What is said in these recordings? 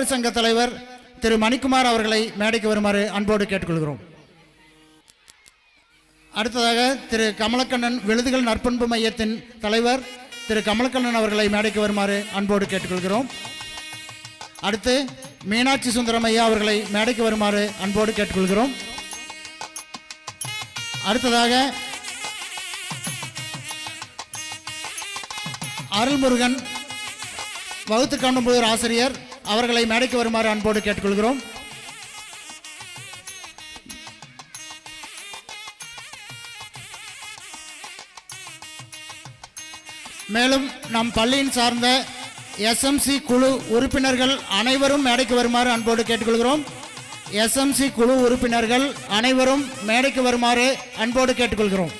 தமிழ் சங்க தலைவர் திரு மணிக்குமார் அவர்களை மேடைக்கு வருமாறு அன்போடு கேட்டுக்கொள்கிறோம். அடுத்ததாக திரு கமலக்கண்ணன் விழுதுகள் நற்பண்பு மையத்தின் தலைவர் திரு கமலக்கண்ணன் அவர்களை மேடைக்கு வருமாறு அன்போடு கேட்டுக்கொள்கிறோம். அடுத்து மீனாட்சி சுந்தரம் ஐயா அவர்களை மேடைக்கு வருமாறு அன்போடு கேட்டுக்கொள்கிறோம். அடுத்ததாக அருள்முருகன் வகுத்து காணும்போது ஆசிரியர் அவர்களை மேடைக்கு வருமாறு அன்போடு கேட்டுக்கொள்கிறோம். மேலும் நம் பள்ளியின் சார்ந்த எஸ்எம்சி குழு உறுப்பினர்கள் அனைவரும் மேடைக்கு வருமாறு அன்போடு கேட்டுக்கொள்கிறோம். எஸ்எம்சி குழு உறுப்பினர்கள் அனைவரும் மேடைக்கு வருமாறு அன்போடு கேட்டுக்கொள்கிறோம்.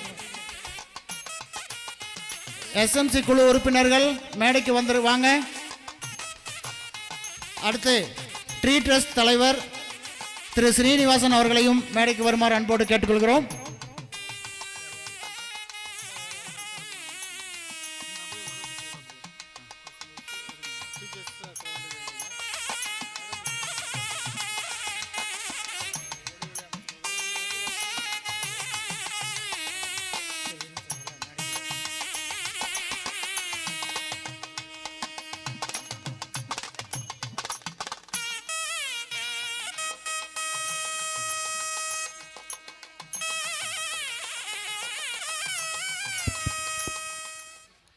எஸ்எம்சி குழு உறுப்பினர்கள் மேடைக்கு வாங்க. அடுத்து ட்ரீ ட்ரஸ்ட் தலைவர் திரு ஸ்ரீனிவாசன் அவர்களையும் மேடைக்கு வருமாறு அன்போடு கேட்டுக்கொள்கிறோம்.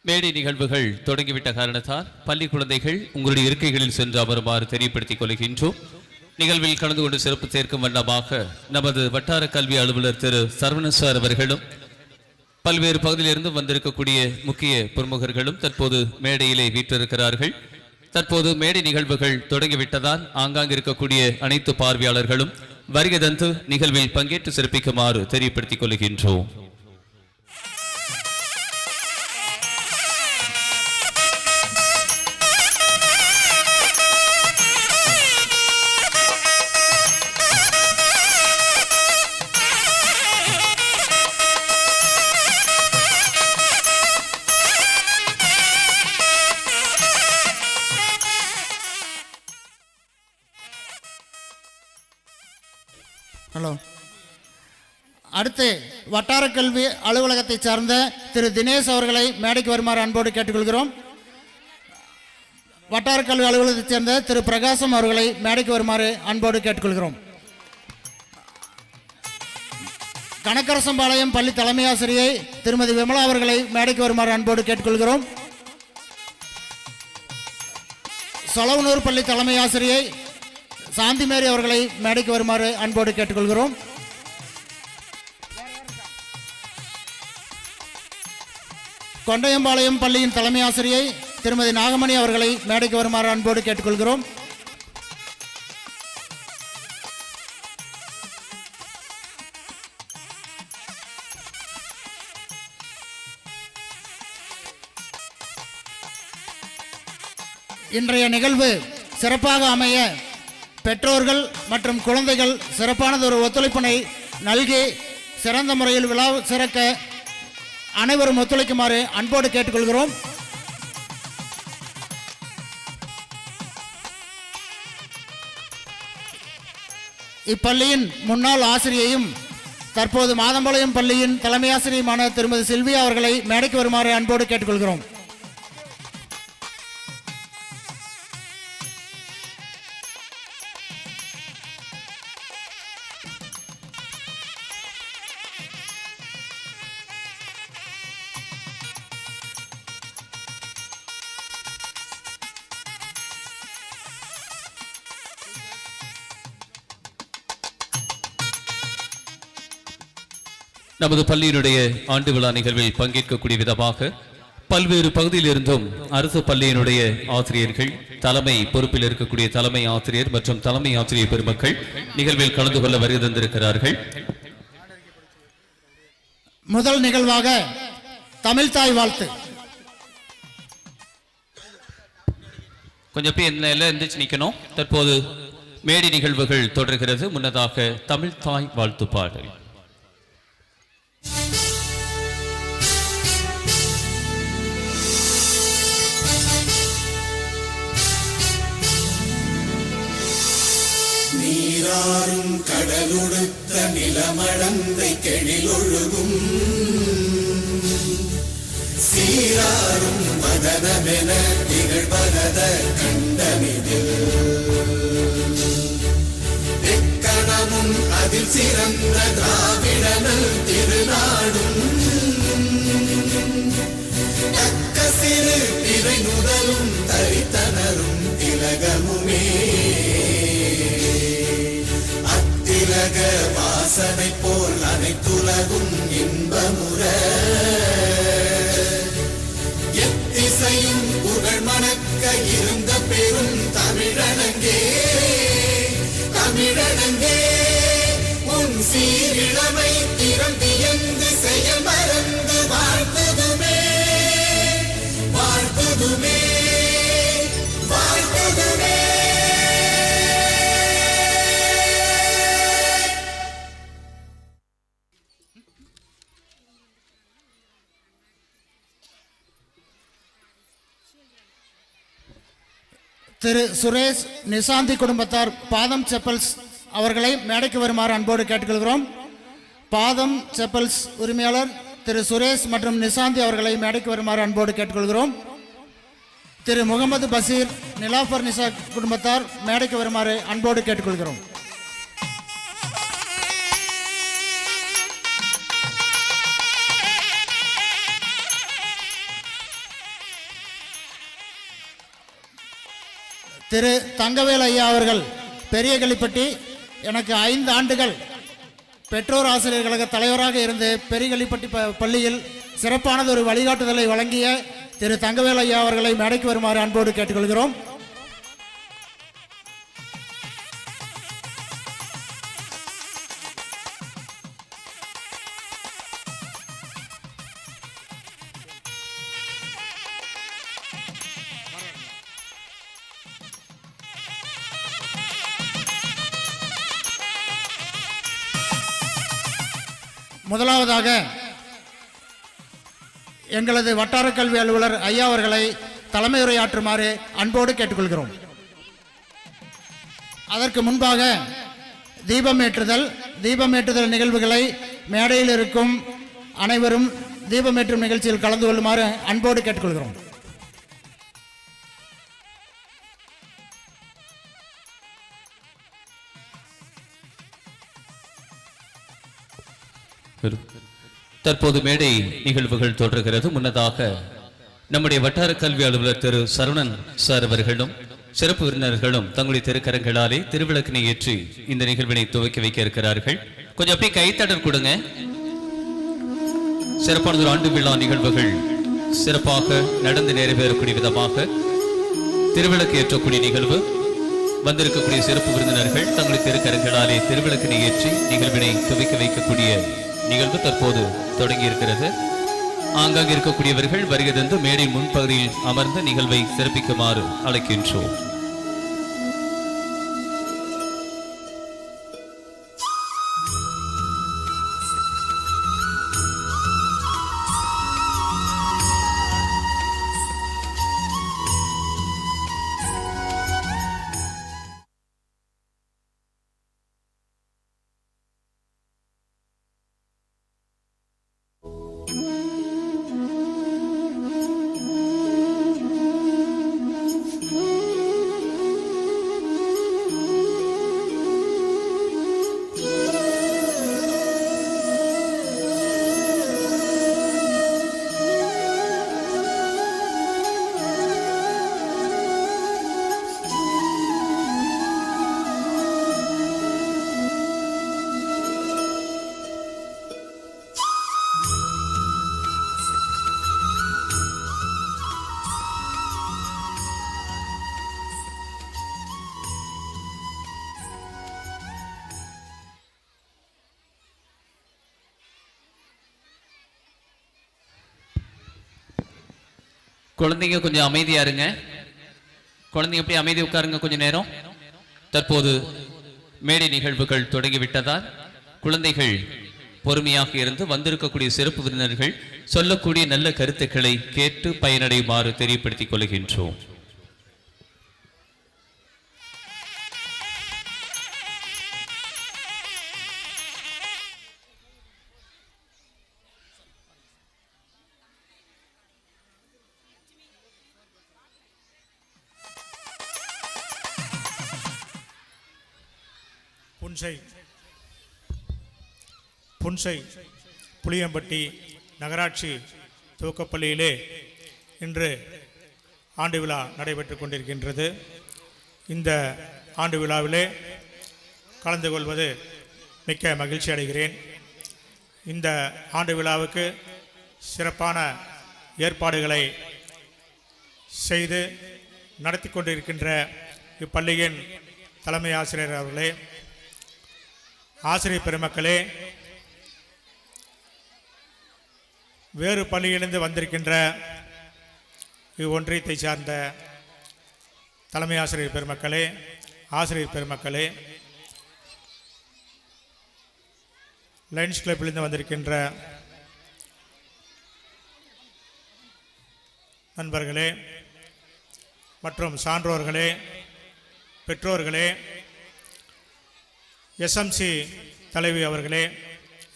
மேடை நிகழ்வுகள் தொடங்கிவிட்ட காரணத்தால் பள்ளி குழந்தைகள் உங்களுடைய இருக்கைகளில் சென்று அமருமாறு தெரியப்படுத்திக் கொள்கின்றோம். நிகழ்வில் கலந்து கொண்டு சிறப்பு சேர்க்கும் வண்ணமாக நமது வட்டார கல்வி அலுவலர் திரு சரவணன் சார் அவர்களும் பல்வேறு பகுதியிலிருந்து வந்திருக்கக்கூடிய முக்கிய பிரமுகர்களும் தற்போது மேடையிலே வீற்றிருக்கிறார்கள். தற்போது மேடை நிகழ்வுகள் தொடங்கிவிட்டதால் ஆங்காங்கு இருக்கக்கூடிய அனைத்து பார்வையாளர்களும் வருகை தந்து நிகழ்வில் பங்கேற்று சிறப்பிக்குமாறு தெரியப்படுத்திக் கொள்கின்றோம். ஹலோ. அடுத்து வட்டார கல்வி அலுவலகத்தை சார்ந்த திரு தினேஷ் அவர்களை மேடைக்கு வருமாறு அன்போடு கேட்டுக்கொள்கிறோம். வட்டார கல்வி அலுவலகத்தை சேர்ந்த திரு பிரகாசம் அவர்களை மேடைக்கு வருமாறு அன்போடு கேட்டுக்கொள்கிறோம். கனகரசம்பாளையம் பள்ளி தலைமை ஆசிரியை திருமதி விமலா அவர்களை மேடைக்கு வருமாறு அன்போடு கேட்டுக்கொள்கிறோம். சொலவனூர் பள்ளி தலைமை ஆசிரியை சாந்திமேரி அவர்களை மேடைக்கு வருமாறு அன்போடு கேட்டுக்கொள்கிறோம். கொண்டையம்பாளையம் பள்ளியின் தலைமை ஆசிரியை திருமதி நாகமணி அவர்களை மேடைக்கு வருமாறு அன்போடு கேட்டுக்கொள்கிறோம். இன்றைய நிகழ்வு சிறப்பாக அமைய பெற்றோர்கள் மற்றும் குழந்தைகள் சிறப்பானதொரு ஒத்துழைப்பினை நல்கி சிறந்த முறையில் விழா சிறக்க அனைவரும் ஒத்துழைக்குமாறு அன்போடு கேட்டுக்கொள்கிறோம். இப்பள்ளியின் முன்னாள் ஆசிரியையும் தற்போது மாதம்பாளையம் பள்ளியின் தலைமை ஆசிரியருமான திருமதி சில்வியா அவர்களை மேடைக்கு வருமாறு அன்போடு கேட்டுக்கொள்கிறோம். நமது பள்ளியினுடைய ஆண்டு விழா நிகழ்வில் பங்கேற்கக்கூடிய விதமாக பல்வேறு பகுதியிலிருந்தும் அரசு பள்ளியினுடைய ஆசிரியர்கள், தலைமை பொறுப்பில் இருக்கக்கூடிய தலைமை ஆசிரியர் மற்றும் தலைமை ஆசிரியர் பெருமக்கள் நிகழ்வில் கலந்து கொள்ள வருகை தந்திருக்கிறார்கள். முதல் நிகழ்வாக தமிழ் தாய் வாழ்த்து. கொஞ்சம் பேர் எந்திரிச்சு நிக்கணும். தற்போது மேடை நிகழ்வுகள் தொடர்கிறது. முன்னதாக தமிழ் தாய் வாழ்த்து பாடல். நீராறும் கடலுடுத்த நிலமடந்தை கெழிலொழுகும் சீராறும் மதனமென திகழ்பகத கண்டமிதில் எக்கணமும் அதில் சிறந்த திராவிடனல் திருநாடும் தக்க சிறு திரை நுதலும் தரித்தனரும் திலகமுமே அத்திலக வாசனை போல் அனைத்துலகும் இன்பமுற எத்திசையும் புகழ் மணக்க இருந்த பெரும் தமிழனங்கே தமிழனங்கே உன் சீரிழமை திறம் வியந்து செயல் மறந்து வாழ்த்துதுமே வாழ்த்துதுமே வாழ்த்துதுமே. திரு சுரேஷ் நிசாந்தி குடும்பத்தார் பாதம் செப்பல்ஸ் அவர்களை மேடைக்கு வருமாறு அன்போடு கேட்டுக்கொள்கிறோம். பாதம் செப்பல்ஸ் உரிமையாளர் திரு சுரேஷ் மற்றும் நிசாந்தி அவர்களை மேடைக்கு வருமாறு அன்போடு கேட்டுக்கொள்கிறோம். திரு முகமது பசீர் நிலாஃபர் நிசா குடும்பத்தார் மேடைக்கு வருமாறு அன்போடு கேட்டுக்கொள்கிறோம். திரு தங்கவேல் ஐயா அவர்கள் பெரிய கலிப்பட்டி எனக்கு 5 ஆண்டுகள் பெற்றோர் ஆசிரியர் கழக தலைவராக இருந்து பெரியகலிப்பட்டி பள்ளியில் சிறப்பானது ஒரு வழிகாட்டுதலை வழங்கிய திரு தங்கவேல் ஐயா அவர்களை மேடைக்கு வருமாறு அன்போடு கேட்டுக்கொள்கிறோம். முதலாவதாக எங்களது வட்டார கல்வி அலுவலர் ஐயா அவர்களை தலைமை உரையாற்றுமாறு அன்போடு கேட்டுக்கொள்கிறோம். அதற்கு முன்பாக தீபமேற்றுதல் நிகழ்வுகளை மேடையில் இருக்கும் அனைவரும் தீபமேற்றும் நிகழ்ச்சியில் கலந்து கொள்ளுமாறு அன்போடு கேட்டுக்கொள்கிறோம். தற்போது மேடை நிகழ்வுகள் தொடர்கிறது. முன்னதாக நம்முடைய வட்டார கல்வி அலுவலர் திரு சரவணன் சார் அவர்களும் சிறப்பு விருந்தினர்களும் தங்களுடைய திருக்கரங்களாலே திருவிளக்கினை ஏற்றி இந்த நிகழ்வினை துவக்கி வைக்க இருக்கிறார்கள். கொஞ்சம் அப்படியே கைத்தடல் கொடுங்க. சிறப்பான ஒரு ஆண்டு விழா நிகழ்வுகள் சிறப்பாக நடந்து நிறைவேறக்கூடிய விதமாக திருவிளக்கு ஏற்றக்கூடிய நிகழ்வு. வந்திருக்கக்கூடிய சிறப்பு விருந்தினர்கள் தங்களுடைய திருக்கரங்களாலே திருவிளக்கினை ஏற்றி நிகழ்வினை துவக்கி வைக்கக்கூடிய நிகழ்வு தற்போது தொடங்கி இருக்கிறது. ஆங்காங்க இருக்கக்கூடியவர்கள் வருகை தந்து மேடை முன்பகுதியில் அமர்ந்து நிகழ்வை சிறப்பிக்குமாறு அழைக்கின்றோம். குழந்தைங்க கொஞ்சம் அமைதியா இருங்க. குழந்தைங்க எப்படி அமைதி உட்காருங்க கொஞ்ச நேரம். தற்போது மேடை நிகழ்வுகள் தொடங்கிவிட்டதால் குழந்தைகள் பொறுமையாக இருந்து வந்திருக்கக்கூடிய சிறப்பு விருந்தினர்கள் சொல்லக்கூடிய நல்ல கருத்துக்களை கேட்டு பயனடையுமாறு தெரியப்படுத்திக் கொள்கின்றோம். புன்சை புளியம்பட்டி நகராட்சி துவக்கப்பள்ளியிலே இன்று ஆண்டு விழா நடைபெற்று கொண்டிருக்கின்றது. இந்த ஆண்டு விழாவிலே கலந்து கொள்வது மிக்க மகிழ்ச்சி அடைகிறேன். இந்த ஆண்டு விழாவுக்கு சிறப்பான ஏற்பாடுகளை செய்து நடத்தி கொண்டிருக்கின்ற இப்பள்ளியின் தலைமை ஆசிரியர் அவர்களே, ஆசிரியர் பெருமக்களே, வேறு பள்ளியிலிருந்து வந்திருக்கின்ற இவ்வொன்றியத்தை சார்ந்த தலைமை ஆசிரியர் பெருமக்களே, ஆசிரியர் பெருமக்களே, லயன்ஸ் கிளப்பிலிருந்து வந்திருக்கின்ற நண்பர்களே மற்றும் சான்றோர்களே, பெற்றோர்களே, எஸ்எம்சி தலைவி அவர்களே,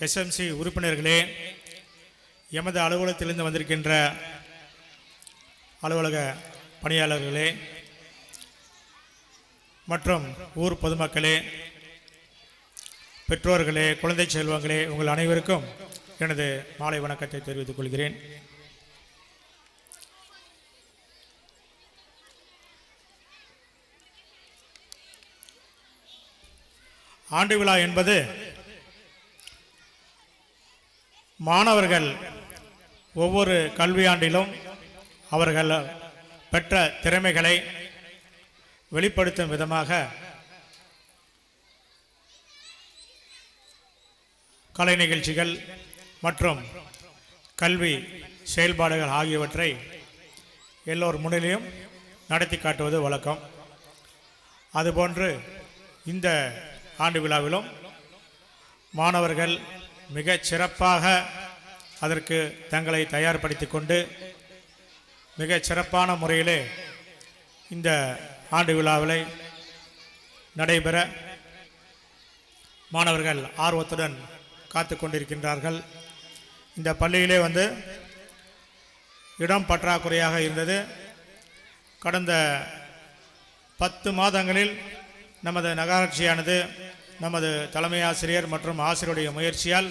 எஸ்எம்சி உறுப்பினர்களே, எமது அலுவலகத்திலிருந்து வந்திருக்கின்ற அலுவலக பணியாளர்களே மற்றும் ஊர் பொதுமக்களே, பெற்றோர்களே, குழந்தை செல்வங்களே, உங்கள் அனைவருக்கும் எனது மாலை வணக்கத்தை தெரிவித்துக் கொள்கிறேன். ஆண்டு விழா என்பது மாணவர்கள் ஒவ்வொரு கல்வியாண்டிலும் அவர்கள் பெற்ற திறமைகளை வெளிப்படுத்தும் விதமாக கலை நிகழ்ச்சிகள் மற்றும் கல்வி செயல்பாடுகள் ஆகியவற்றை எல்லோர் முன்னிலையும் நடத்தி காட்டுவது வழக்கம். அதுபோன்று இந்த ஆண்டு விழாவிலும் மாணவர்கள் மிகச் சிறப்பாக அதற்கு தங்களை தயார்படுத்தி கொண்டு மிகச் சிறப்பான முறையிலே இந்த ஆண்டு விழாவிலை நடைபெற மாணவர்கள் ஆர்வத்துடன் காத்து கொண்டிருக்கின்றார்கள். இந்த பள்ளியிலே இடம் பற்றாக்குறையாக இருந்தது. கடந்த 10 மாதங்களில் நமது நகராட்சியானது நமது தலைமை ஆசிரியர் மற்றும் ஆசிரியருடைய முயற்சியால்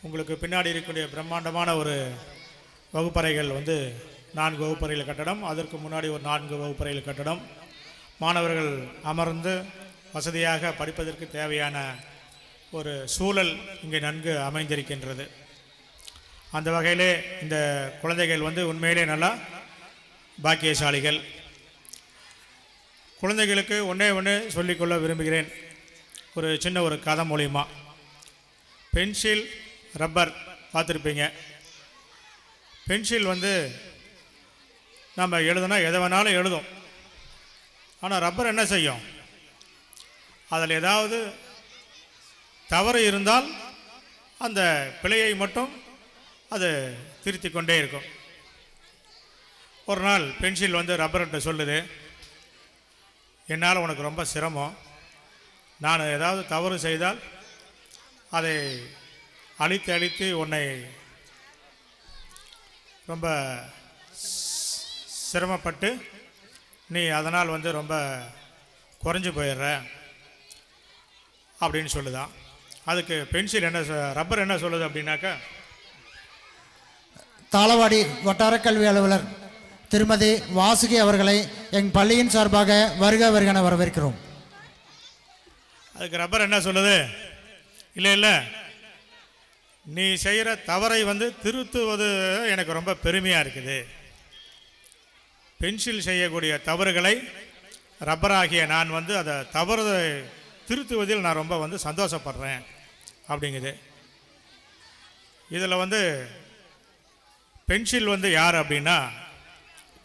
உங்களுக்கு பின்னாடி இருக்கக்கூடிய பிரம்மாண்டமான ஒரு வகுப்பறைகள் 4 வகுப்பறைகள் கட்டடம், அதற்கு முன்னாடி ஒரு 4 வகுப்பறைகள் கட்டடம், மாணவர்கள் அமர்ந்து வசதியாக படிப்பதற்கு தேவையான ஒரு சூழல் இங்கே நன்கு அமைந்திருக்கின்றது. அந்த வகையிலே இந்த குழந்தைகள் உண்மையிலே நல்லா பாக்கியசாலிகள். குழந்தைகளுக்கு ஒன்று சொல்லிக்கொள்ள விரும்புகிறேன். ஒரு சின்ன ஒரு கதை மூலிமா. பென்சில், ரப்பர் பார்த்துருப்பீங்க. பென்சில் நம்ம எழுதுனா எதை வேணாலும் எழுதும். ஆனால் ரப்பர் என்ன செய்யும்? அதில் ஏதாவது தவறு இருந்தால் அந்த பிழையை மட்டும் அது திருத்தி கொண்டே இருக்கும். ஒரு நாள் பென்சில் ரப்பர்கிட்ட சொல்லுது, என்னால் உனக்கு ரொம்ப சிரமம், நான் ஏதாவது தவறு செய்தால் அதை அழித்து அழித்து உன்னை ரொம்ப சிரமப்பட்டு நீ அதனால் ரொம்ப குறைஞ்சி போயிடுற அப்படின்னு சொல்லுதான். அதுக்கு பென்சில் ரப்பர் என்ன சொல்லுது அப்படின்னாக்கா, தாளவாடி வட்டார கல்வி அலுவலர் திருமதி வாசுகி அவர்களை எங்கள் பள்ளியின் சார்பாக வருக வருகென வரவேற்கிறோம். அதுக்கு ரப்பர் என்ன சொல்லுது? இல்லை, நீ செய்கிற தவறை திருத்துவது எனக்கு ரொம்ப பெருமையாக இருக்குது. பென்சில் செய்யக்கூடிய தவறுகளை ரப்பராகிய நான் அதை தவறு திருத்துவதில் நான் ரொம்ப சந்தோஷப்படுறேன் அப்படிங்குது. இதில் பென்சில் யார் அப்படின்னா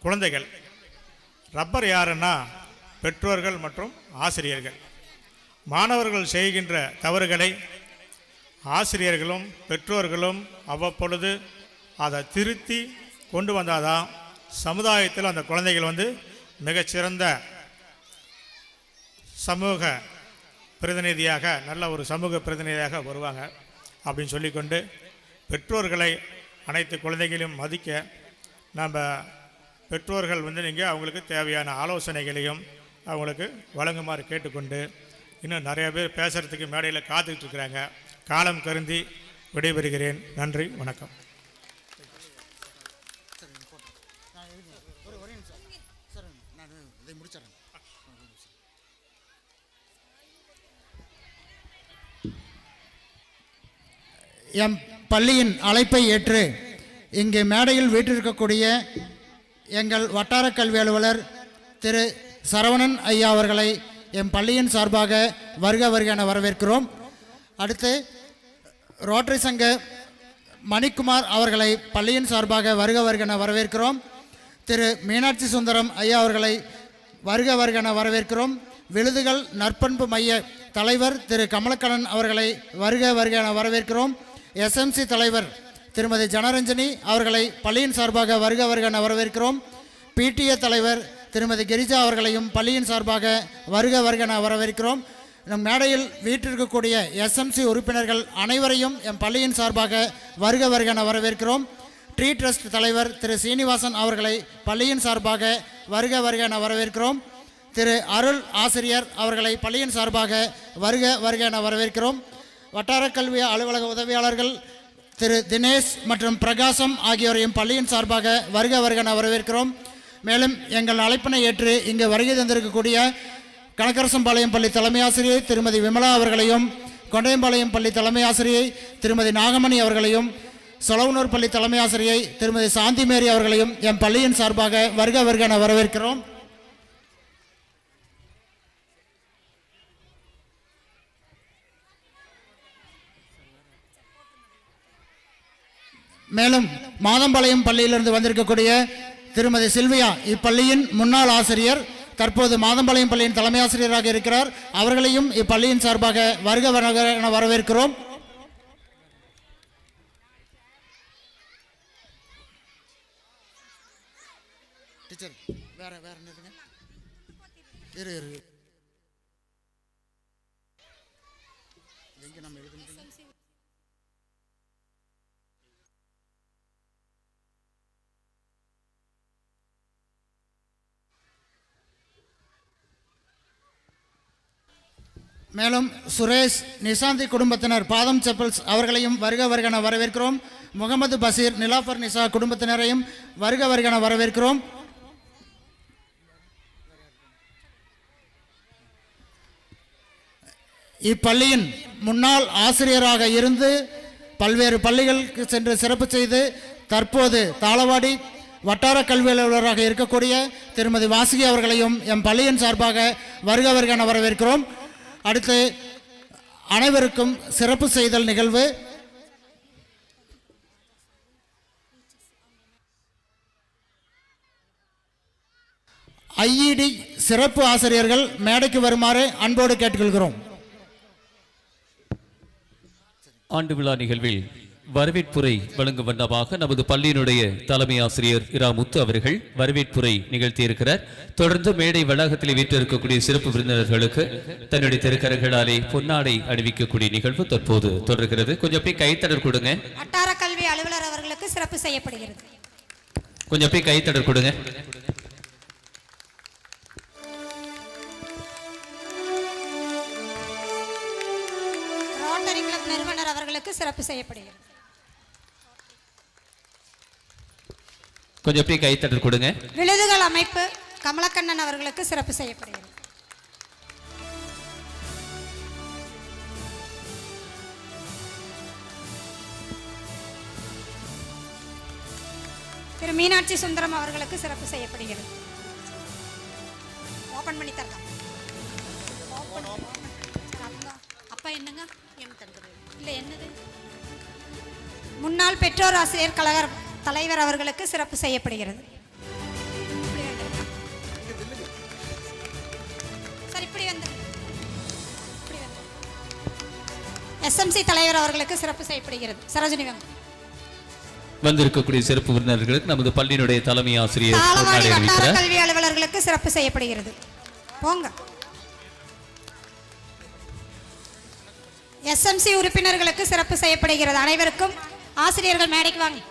குழந்தைகள், ரப்பர் யாருன்னா பெற்றோர்கள் மற்றும் ஆசிரியர்கள். மாணவர்கள் செய்கின்ற தவறுகளை ஆசிரியர்களும் பெற்றோர்களும் அவ்வப்பொழுது அதை திருத்தி கொண்டு வந்தாதான் சமுதாயத்தில் அந்த குழந்தைகள் மிகச்சிறந்த சமூக பிரதிநிதியாக, நல்ல ஒரு சமூக பிரதிநிதியாக வருவாங்க அப்படின்னு சொல்லிக்கொண்டு, பெற்றோர்களை அனைத்து குழந்தைகளையும் மதிக்க நம்ம பெற்றோர்கள் நீங்கள் அவங்களுக்கு தேவையான ஆலோசனைகளையும் அவங்களுக்கு வழங்குமாறு கேட்டுக்கொண்டு இன்னும் நிறைய பேர் பேசுகிறதுக்கு மேடையில் காத்துக்கிட்டு இருக்கிறாங்க. காலம் கருந்தி விடைபெறுகிறேன். நன்றி, வணக்கம். எம் பள்ளியின் அழைப்பை ஏற்று இங்கே மேடையில் வீற்றிருக்கக்கூடிய எங்கள் வட்டார கல்வி அலுவலர் திரு சரவணன் ஐயா அவர்களை எம் பள்ளியின் சார்பாக வருக வருக என வரவேற்கிறோம். அடுத்து ரோட்டரி சங்க மணிக்குமார் அவர்களை பள்ளியின் சார்பாக வருக வருக என வரவேற்கிறோம். திரு மீனாட்சி சுந்தரம் ஐயா அவர்களை வருக வருக என வரவேற்கிறோம். விழுதுகள் நற்பண்பு மைய தலைவர் திரு கமலக்கண்ணன் அவர்களை வருக வருக என வரவேற்கிறோம். எஸ்எம்சி தலைவர் திருமதி ஜனரஞ்சனி அவர்களை பள்ளியின் சார்பாக வருக வருக என வரவேற்கிறோம். பிடிஏ தலைவர் திருமதி கிரிஜா அவர்களையும் பள்ளியின் சார்பாக வருக வருக என வரவேற்கிறோம். நம் மேடையில் வீற்றிருக்கக்கூடிய எஸ்எம்சி உறுப்பினர்கள் அனைவரையும் எம் பள்ளியின் சார்பாக வருக வருக என வரவேற்கிறோம். ட்ரீ ட்ரஸ்ட் தலைவர் திரு சீனிவாசன் அவர்களை பள்ளியின் சார்பாக வருக வருக என வரவேற்கிறோம். திரு அருள் ஆசிரியர் அவர்களை பள்ளியின் சார்பாக வருக வருக என வரவேற்கிறோம். வட்டார கல்வி அலுவலக உதவியாளர்கள் திரு தினேஷ் மற்றும் பிரகாசம் ஆகியோரையும் பள்ளியின் சார்பாக வருக வருக என வரவேற்கிறோம். மேலும் எங்கள் அழைப்பினை ஏற்று இங்கு வருகை தந்திருக்கக்கூடிய கனகரசம்பாளையம் பள்ளி தலைமை ஆசிரியை திருமதி விமலா அவர்களையும், கொண்டையம்பாளையம் பள்ளி தலைமை ஆசிரியை திருமதி நாகமணி அவர்களையும், சொலவனூர் பள்ளி தலைமை ஆசிரியை திருமதி சாந்தி மேரி அவர்களையும் எம் பள்ளியின் சார்பாக வருக வருக என வரவேற்கிறோம். மேலும் மாதம்பாளையம் பள்ளியிலிருந்து வந்திருக்கக்கூடிய திருமதி சில்வியா இப்பள்ளியின் முன்னாள் ஆசிரியர், தற்போது மாதம்பாளையம் பள்ளியின் தலைமை ஆசிரியராக இருக்கிறார். அவர்களையும் இப்பள்ளியின் சார்பாக வருக வருக என வரவேற்கிறோம். டீச்சர் வேற வேற இரு எங்க நம்ம எழுதுனது? மேலும் சுரேஷ் நிசாந்தி குடும்பத்தினர் பாதம் செப்பல்ஸ் அவர்களையும் வருக வருக என வரவேற்கிறோம். முகமது பசீர் நிலாஃபர் நிசா குடும்பத்தினரையும் வருக வருக என வரவேற்கிறோம். இப்பள்ளியின் முன்னாள் ஆசிரியராக இருந்து பல்வேறு பள்ளிகளுக்கு சென்று சிறப்பு செய்து தற்போது தாளவாடி வட்டார கல்வி அலுவலராக இருக்கக்கூடிய திருமதி வாசுகி அவர்களையும் எம் பள்ளியின் சார்பாக வருக வருக என வரவேற்கிறோம். அடுத்து அனைவருக்கும் சிறப்பு செய்தல் நிகழ்வு. ஐஇடி சிறப்பு ஆசிரியர்கள் மேடைக்கு வருமாறு அன்போடு கேட்டுக்கொள்கிறோம். ஆண்டு விழா நிகழ்வில் வரவேற்புரை வழங்கும் வண்ணமாக நமது பள்ளியினுடைய தலைமை ஆசிரியர் இரா முத்து அவர்கள் வரவேற்புரை நிகழ்த்தியிருக்கிறார். தொடர்ந்து மேடை வளாகத்தில் வீற்றிருக்கக்கூடிய சிறப்பு விருந்தினர்களுக்கு தன்னுடைய திருக்கரங்களாலே பொன்னாடை அணிவிக்கக்கூடிய நிகழ்வு தற்போது தொடர்கிறது. கொஞ்சம் போய் கைத்தடர் கொடுங்க. வட்டார கல்வி அலுவலர் அவர்களுக்கு சிறப்பு செய்யப்படுகிறது. கொஞ்சம் போய் கைத்தடர் கொடுங்க. ரோட்டரி கிளப் நிறுவனர் அவர்களுக்கு சிறப்பு செய்யப்படுகிறது. கொஞ்சம் போய் கைத்தடர் கொடுங்க. விழுதுகள் அமைப்பு கமலக்கண்ணன் அவர்களுக்கு சிறப்பு செய்யப்படுகிறது. திரு மீனாட்சி சுந்தரம் அவர்களுக்கு சிறப்பு செய்யப்படுகிறது. ஓபன் பண்ணி தரலாம். அப்பா என்னங்க இல்ல என்னது? முன்னாள் பெற்றோர் ஆசிரியர் கழக தலைவர் அவர்களுக்கு சிறப்பு செய்யப்படுகிறது. சார் இப்படி வந்து எஸ்எம்சி தலைவர் அவர்களுக்கு சிறப்பு செய்யப்படுகிறது. சரோஜினி வந்திருக்கக்கூடிய சிறப்பு விருந்தினர்களுக்கு நமது பள்ளியினுடைய தலைமை ஆசிரியர் தாளவாடி வட்டார கல்வி அலுவலர்களுக்கு சிறப்பு செய்யப்படுகிறது. போங்க. எஸ்எம்சி உறுப்பினர்களுக்கு சிறப்பு செய்யப்படுகிறது. அனைவருக்கும் ஆசிரியர்கள் மேடைக்கு வாங்க.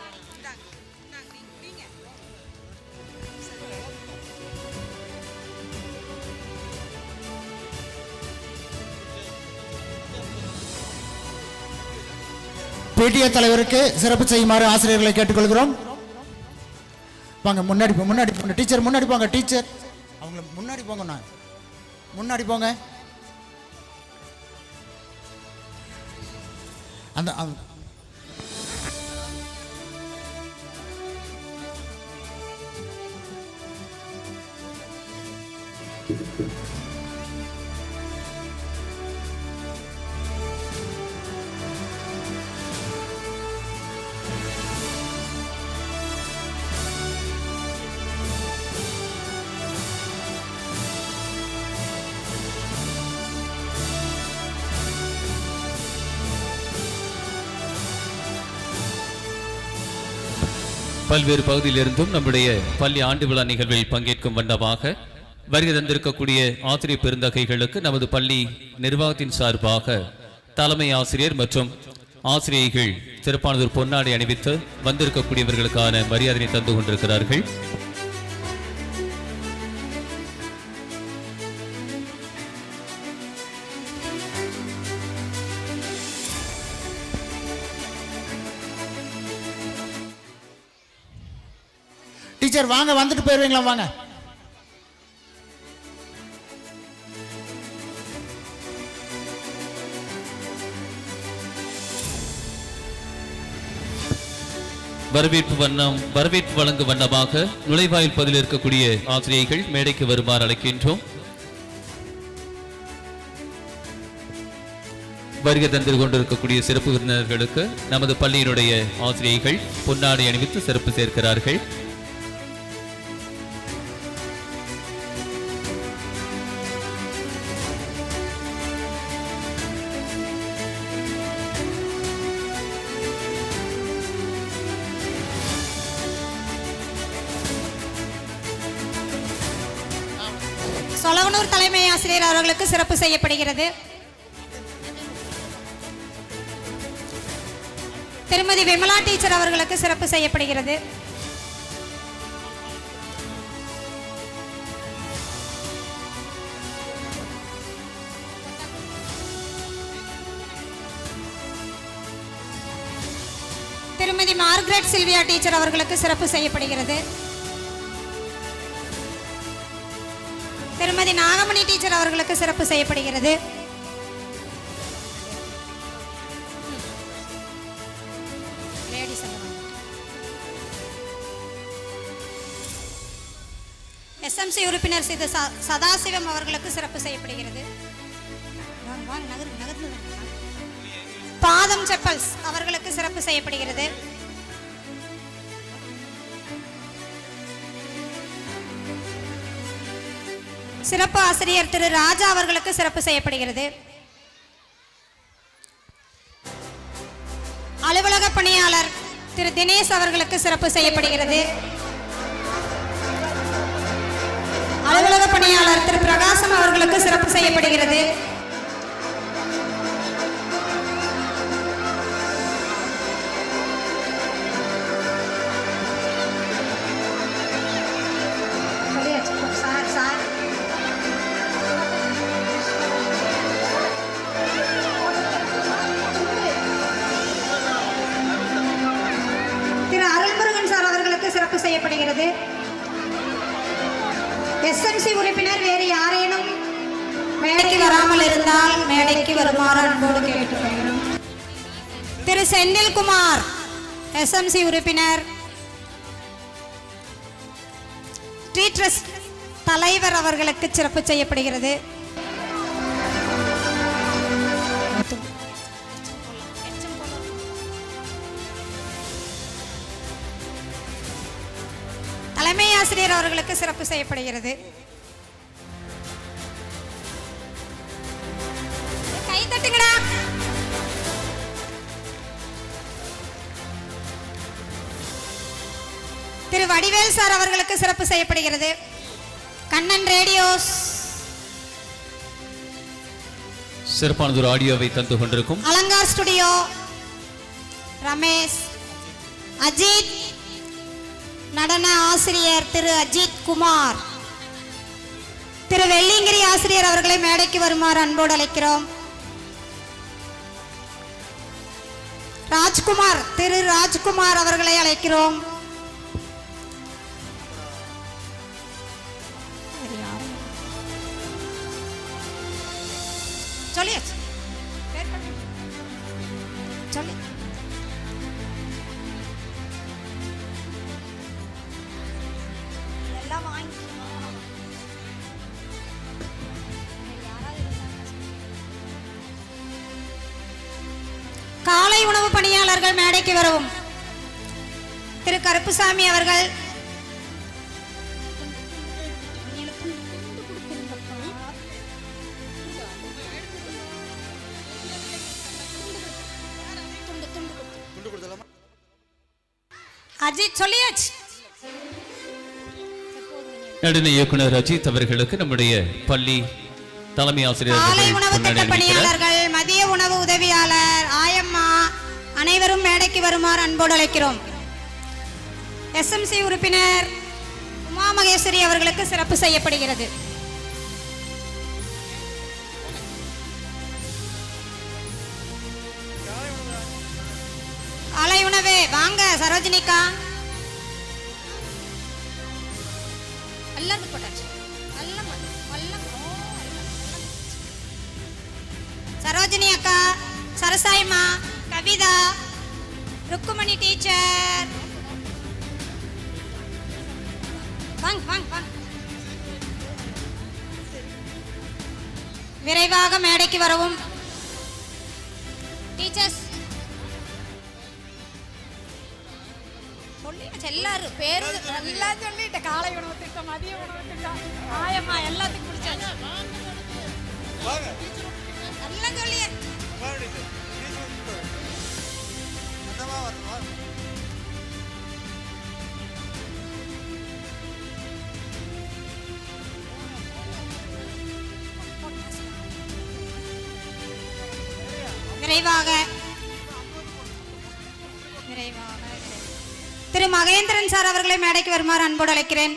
பிடிஏ தலைவருக்கு சிறப்பு செய்யுமாறு ஆசிரியர்களை கேட்டுக்கொள்கிறோம். வாங்க முன்னாடி முன்னாடி போங்க டீச்சர், முன்னாடி போங்க டீச்சர், அவங்க முன்னாடி போங்க, நான் முன்னாடி போங்க. அந்த பல்வேறு பகுதியிலிருந்தும் நம்முடைய பள்ளி ஆண்டு விழா நிகழ்வில் பங்கேற்கும் வண்ணமாக வருகை தந்திருக்கக்கூடிய ஆசிரியர் பெருந்தகைகளுக்கு நமது பள்ளி நிர்வாகத்தின் சார்பாக தலைமை ஆசிரியர் மற்றும் ஆசிரியர்கள் சிறப்பானதொரு பொன்னாடை அணிவித்து வந்திருக்கக்கூடியவர்களுக்கான மரியாதையை தந்து கொண்டிருக்கிறார்கள். டீச்சர் வாங்க, வந்துட்டு போயிருவீங்களா? வாங்க. வரவேற்பு வழங்கும் வண்ணமாக நுழைவாயில் பகுதியில் இருக்கக்கூடிய ஆசிரியர்கள் மேடைக்கு வருமாறு அழைக்கின்றோம். வருகை தந்து கொண்டிருக்கக்கூடிய சிறப்பு விருந்தினர்களுக்கு நமது பள்ளியினுடைய ஆசிரியர்கள் பொன்னாடை அணிவித்து சிறப்பு சேர்க்கிறார்கள். சொலவனூர் தலைமை ஆசிரியர் அவர்களுக்கு சிறப்பு செய்யப்படுகிறது. திருமதி விமலா டீச்சர் அவர்களுக்கு சிறப்பு செய்யப்படுகிறது. திருமதி மார்கரெட் சில்வியா டீச்சர் அவர்களுக்கு சிறப்பு செய்யப்படுகிறது. திருமதி நாகமணி டீச்சர் அவர்களுக்கு சிறப்பு செய்யப்படுகிறது. எஸ்எம்சி உறுப்பினர் சித சதாசிவம் அவர்களுக்கு சிறப்பு செய்யப்படுகிறது. பாதம் செப்பல்ஸ் அவர்களுக்கு சிறப்பு செய்யப்படுகிறது. சிறப்பு ஆசிரியர் திரு ராஜா அவர்களுக்கு சிறப்பு செய்யப்படுகிறது. அலுவலக பணியாளர் திரு தினேஷ் அவர்களுக்கு சிறப்பு செய்யப்படுகிறது. அலுவலக பணியாளர் திரு பிரகாசம் அவர்களுக்கு சிறப்பு செய்யப்படுகிறது. திரு அருள்முருகன் சார் அவர்களுக்கு சிறப்பு செய்யப்படுகிறது. எஸ்எம்சி உறுப்பினர் வேறு யாரேனும் மேடைக்கு வராமல் இருந்தால் மேடைக்கு வருமாறு அன்போடு கேட்டுக்கொள்கிறோம். திரு செந்தில்குமார் எஸ்எம்சி உறுப்பினர், ட்ரீ ட்ரஸ்ட் தலைவர் அவர்களுக்கு சிறப்பு செய்யப்படுகிறது. தலைமை ஆசிரியர் அவர்களுக்கு சிறப்பு செய்யப்படுகிறது. கை தட்டுங்கடா. திரு வடிவேல் சார் அவர்களுக்கு சிறப்பு செய்யப்படுகிறது. கண்ணன் ரேடியோஸ் சிறப்பானதொரு ஆடியோவை தந்து கொண்டிருக்கும் அலங்கார் ஸ்டுடியோ ரமேஷ், அஜித் நடன ஆசிரியர் திரு அஜித் குமார், திரு வெள்ளிங்கிரி ஆசிரியர் அவர்களை மேடைக்கு வருமாறு அன்போடு அழைக்கிறோம். ராஜ்குமார், திரு ராஜ்குமார் அவர்களை அழைக்கிறோம். சொல்லியாச்சு. சொல்லி எல்லாம் வாங்கி காலை உணவு பணியாளர்கள் மேடைக்கு வரவும். திரு கருப்புசாமி அவர்கள் அஜித் சொல்லியாச்சு. நடுநிலை இயக்குனர் அஜித் அவர்களுக்கு நம்முடைய பள்ளி தலைமை ஆசிரியர் காலை அவர்கள் உணவு திட்ட பொன்னாடை அணிவிக்கிறார். பணியாளர்கள், மதிய உணவு உதவியாளர், ஆயம்மா அனைவரும் மேடைக்கு வருமாறு அன்போடு அழைக்கிறோம். எஸ்எம்சி உறுப்பினர் உமா மகேஸ்வரி அவர்களுக்கு சிறப்பு செய்யப்படுகிறது. காலை உணவு வாங்க சரோஜினிகா. எல்லாம் போட்டாச்சு. சரோஜினி அக்கா, சரசாயம்மா, கவிதா, ருக்குமணி டீச்சர் வாங்க வாங்க வாங்க. விரைவாக மேடைக்கு வரவும். டீச்சர்ஸ் சொல்லியாச்சு. எல்லாரும் பேரு எல்லாம் சொல்லிட்டு காலை உணவு திட்டம், மதிய உணவு திட்டம், ஆயம்மா எல்லாத்துக்கும் பிடிச்சாங்க. எல்லாம் சொல்லியே விரைவாக திரு மகேந்திரன் சார் அவர்களை மேடைக்கு வருமாறு அன்போடு அழைக்கிறேன்.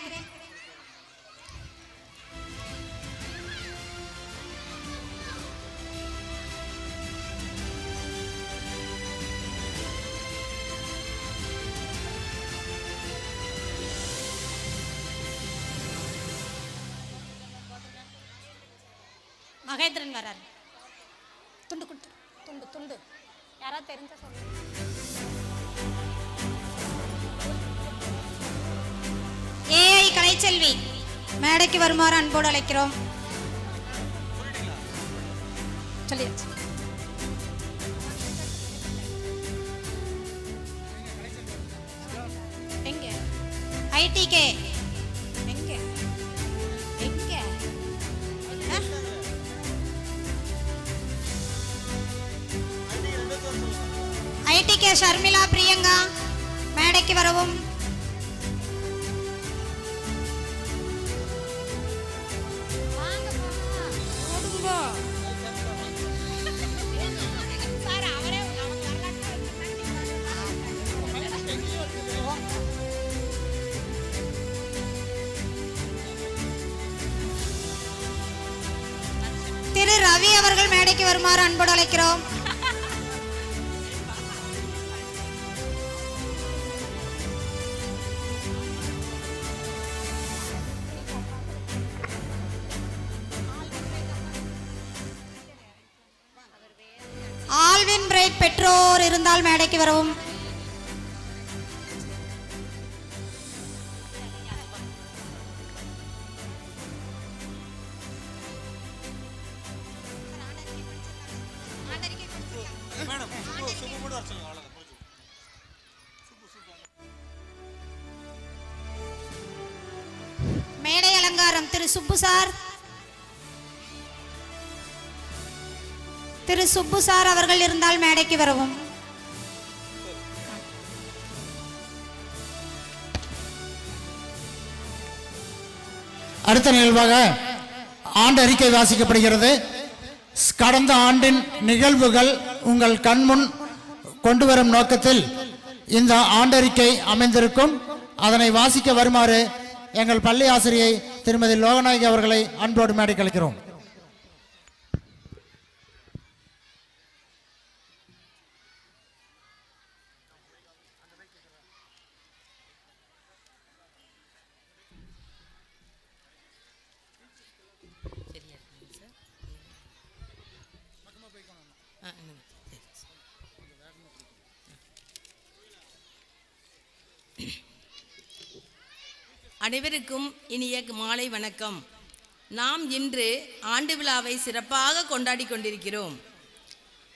மகேந்திரன் வரார். துண்டு கொடுத்து துண்டு துண்டு யாராவது தெரிஞ்ச சொல்லுங்க. ஏஐ கலைச்செல்வி மேடைக்கு வருமாறு அன்போடு அழைக்கிறோம். சொல்லியாச்சு. எங்க ஐடிகே எங்க எங்க ஐடிகே ஷர்மிளா பிரியங்கா மேடைக்கு வரவும். திரு ரவி அவர்கள் மேடைக்கு வருமாறு அன்போடு அழைக்கிறோம். ஆல்வின் பிரைட் பெற்றோர் இருந்தால் மேடைக்கு வரவும். மேடை அலங்காரம் திரு சுப்பு சார். திரு சுப்பு சார் அவர்கள் இருந்தால் மேடைக்கு வரவும். அடுத்த நிகழ்வாக ஆண்டு அறிக்கை வாசிக்கப்படுகிறது. கடந்த ஆண்டின் நிகழ்வுகள் உங்கள் கண்முன் கொண்டு வரும் நோக்கத்தில் இந்த ஆண்டறிக்கை அமைந்திருக்கும். அதனை வாசிக்க வருமாறு எங்கள் பள்ளி ஆசிரியை திருமதி லோகநாயகி அவர்களை அன்போடு மேடைக்கு அழைக்கிறோம். அனைவருக்கும் இனிய மாலை வணக்கம். நாம் இன்று ஆண்டு விழாவை சிறப்பாக கொண்டாடி கொண்டிருக்கிறோம்.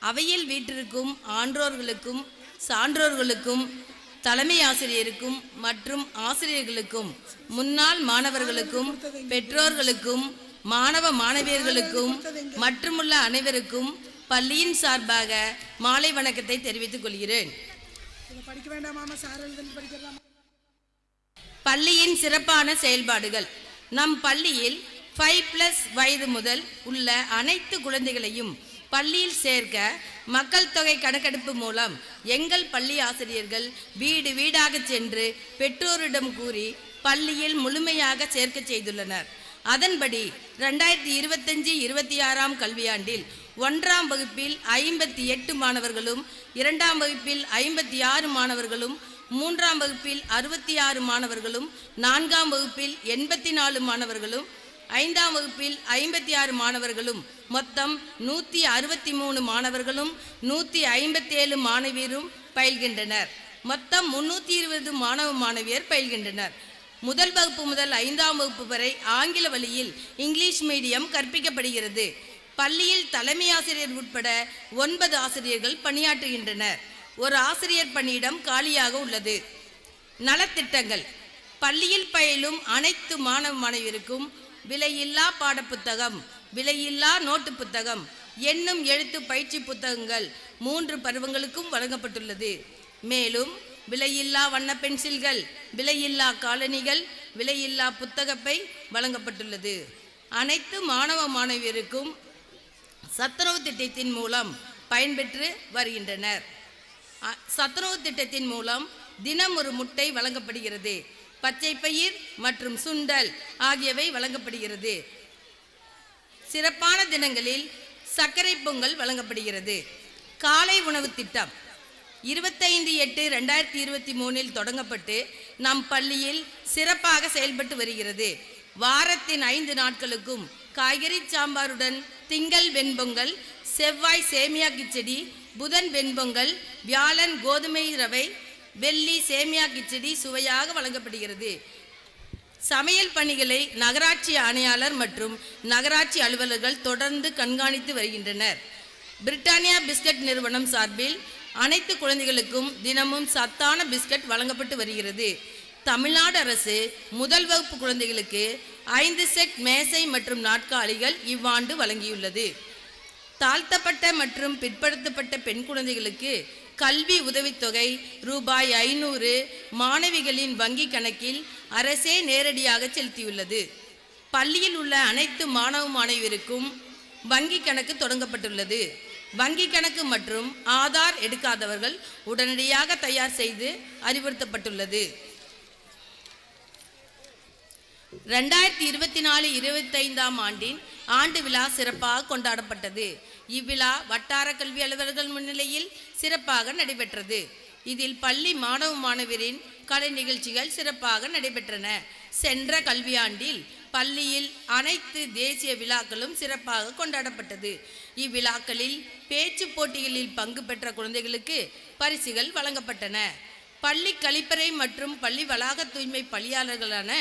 அவையில் வீட்டிற்கும் ஆன்றோர்களுக்கும் சான்றோர்களுக்கும் தலைமை ஆசிரியருக்கும் மற்றும் ஆசிரியர்களுக்கும் முன்னாள் மாணவர்களுக்கும் பெற்றோர்களுக்கும் மாணவ மாணவியர்களுக்கும் மற்றுமுள்ள அனைவருக்கும் பள்ளியின் சார்பாக மாலை வணக்கத்தை தெரிவித்துக் கொள்கிறேன். பள்ளியின் சிறப்பான செயல்பாடுகள். நம் பள்ளியில் 5+ வயது முதல் உள்ள அனைத்து குழந்தைகளையும் பள்ளியில் சேர்க்க மக்கள் தொகை கணக்கெடுப்பு மூலம் எங்கள் பள்ளி ஆசிரியர்கள் வீடு வீடாக சென்று பெற்றோரிடம் கூறி பள்ளியில் முழுமையாக சேர்க்க செய்துள்ளனர். அதன்படி 2025-26 கல்வியாண்டில் 1ஆம் வகுப்பில் 58 மாணவர்களும் 2ஆம் வகுப்பில் 56 மாணவர்களும் 3ஆம் வகுப்பில் 66 மாணவர்களும் 4ஆம் வகுப்பில் 84 மாணவர்களும் 5ஆம் வகுப்பில் 56 மாணவர்களும் மொத்தம் 163 மாணவர்களும் 157 மாணவியரும் பயில்கின்றனர். மொத்தம் 320 மாணவ மாணவியர் பயில்கின்றனர். முதல் வகுப்பு முதல் 5ஆம் வகுப்பு வரை ஆங்கில வழியில் இங்கிலீஷ் மீடியம் கற்பிக்கப்படுகிறது. பள்ளியில் தலைமை ஆசிரியர் உட்பட 9 ஆசிரியர்கள் பணியாற்றுகின்றனர். ஒரு ஆசிரியர் பணியிடம் காலியாக உள்ளது. நலத்திட்டங்கள். பள்ளியில் பயிலும் அனைத்து மாணவ மாணவியருக்கும் விலையில்லா பாடப்புத்தகம், விலையில்லா நோட்டு புத்தகம், எண்ணும் எழுத்து பயிற்சி புத்தகங்கள் 3 பருவங்களுக்கும் வழங்கப்பட்டுள்ளது. மேலும் விலையில்லா வண்ண பென்சில்கள், விலையில்லா காலணிகள், விலையில்லா புத்தகப்பை வழங்கப்பட்டுள்ளது. அனைத்து மாணவ மாணவியருக்கும் சத்துணவு திட்டத்தின் மூலம் பயன்பெற்று வருகின்றனர். சத்துணவு திட்டத்தின் மூலம் தினம் ஒரு முட்டை வழங்கப்படுகிறது. பச்சை பயிர் மற்றும் சுண்டல் ஆகியவை வழங்கப்படுகிறது. சிறப்பான தினங்களில் சர்க்கரை பொங்கல் வழங்கப்படுகிறது. காலை உணவு திட்டம் 25/8/2023 தொடங்கப்பட்டு நம் பள்ளியில் சிறப்பாக செயல்பட்டு வருகிறது. வாரத்தின் 5 நாட்களுக்கும் காய்கறி சாம்பாருடன் திங்கள் வெண்பொங்கல், செவ்வாய் சேமியா கிச்சடி, புதன் வெண்பொங்கல், வியாழன் கோதுமை ரவை, வெள்ளி சேமியா கிச்சடி சுவையாக வழங்கப்படுகிறது. சமையல் பணிகளை நகராட்சி ஆணையாளர் மற்றும் நகராட்சி அலுவலர்கள் தொடர்ந்து கண்காணித்து வருகின்றனர். பிரிட்டானியா பிஸ்கட் நிறுவனம் சார்பில் அனைத்து குழந்தைகளுக்கும் தினமும் சத்தான பிஸ்கட் வழங்கப்பட்டு வருகிறது. தமிழ்நாடு அரசு முதல் வகுப்பு குழந்தைகளுக்கு 5 செட் மேசை மற்றும் நாற்காலிகள் இவ்வாண்டு வழங்கியுள்ளது. தாழ்த்தப்பட்ட மற்றும் பிற்படுத்தப்பட்ட பெண் குழந்தைகளுக்கு கல்வி உதவித்தொகை ரூபாய் 500 மாணவிகளின் வங்கி கணக்கில் அரசே நேரடியாக செலுத்தியுள்ளது. பள்ளியில் உள்ள அனைத்து மாணவ மாணவியருக்கும் வங்கி கணக்கு தொடங்கப்பட்டுள்ளது. வங்கி கணக்கு மற்றும் ஆதார் எடுக்காதவர்கள் உடனடியாக தயார் செய்து அறிவுறுத்தப்பட்டுள்ளது. 2024-25 ஆண்டின் ஆண்டு விழா சிறப்பாக கொண்டாடப்பட்டது. இவ்விழா வட்டார கல்வி அலுவலர்கள் முன்னிலையில் சிறப்பாக நடைபெற்றது. இதில் பள்ளி மாணவ மாணவியரின் கலை நிகழ்ச்சிகள் சிறப்பாக நடைபெற்றன. சென்ற கல்வியாண்டில் பள்ளியில் அனைத்து தேசிய விழாக்களும் சிறப்பாக கொண்டாடப்பட்டது. இவ்விழாக்களில் பேச்சு போட்டிகளில் பங்கு பெற்ற குழந்தைகளுக்கு பரிசுகள் வழங்கப்பட்டன. பள்ளி கழிப்பறை மற்றும் பள்ளி வளாக தூய்மை பணியாளர்களான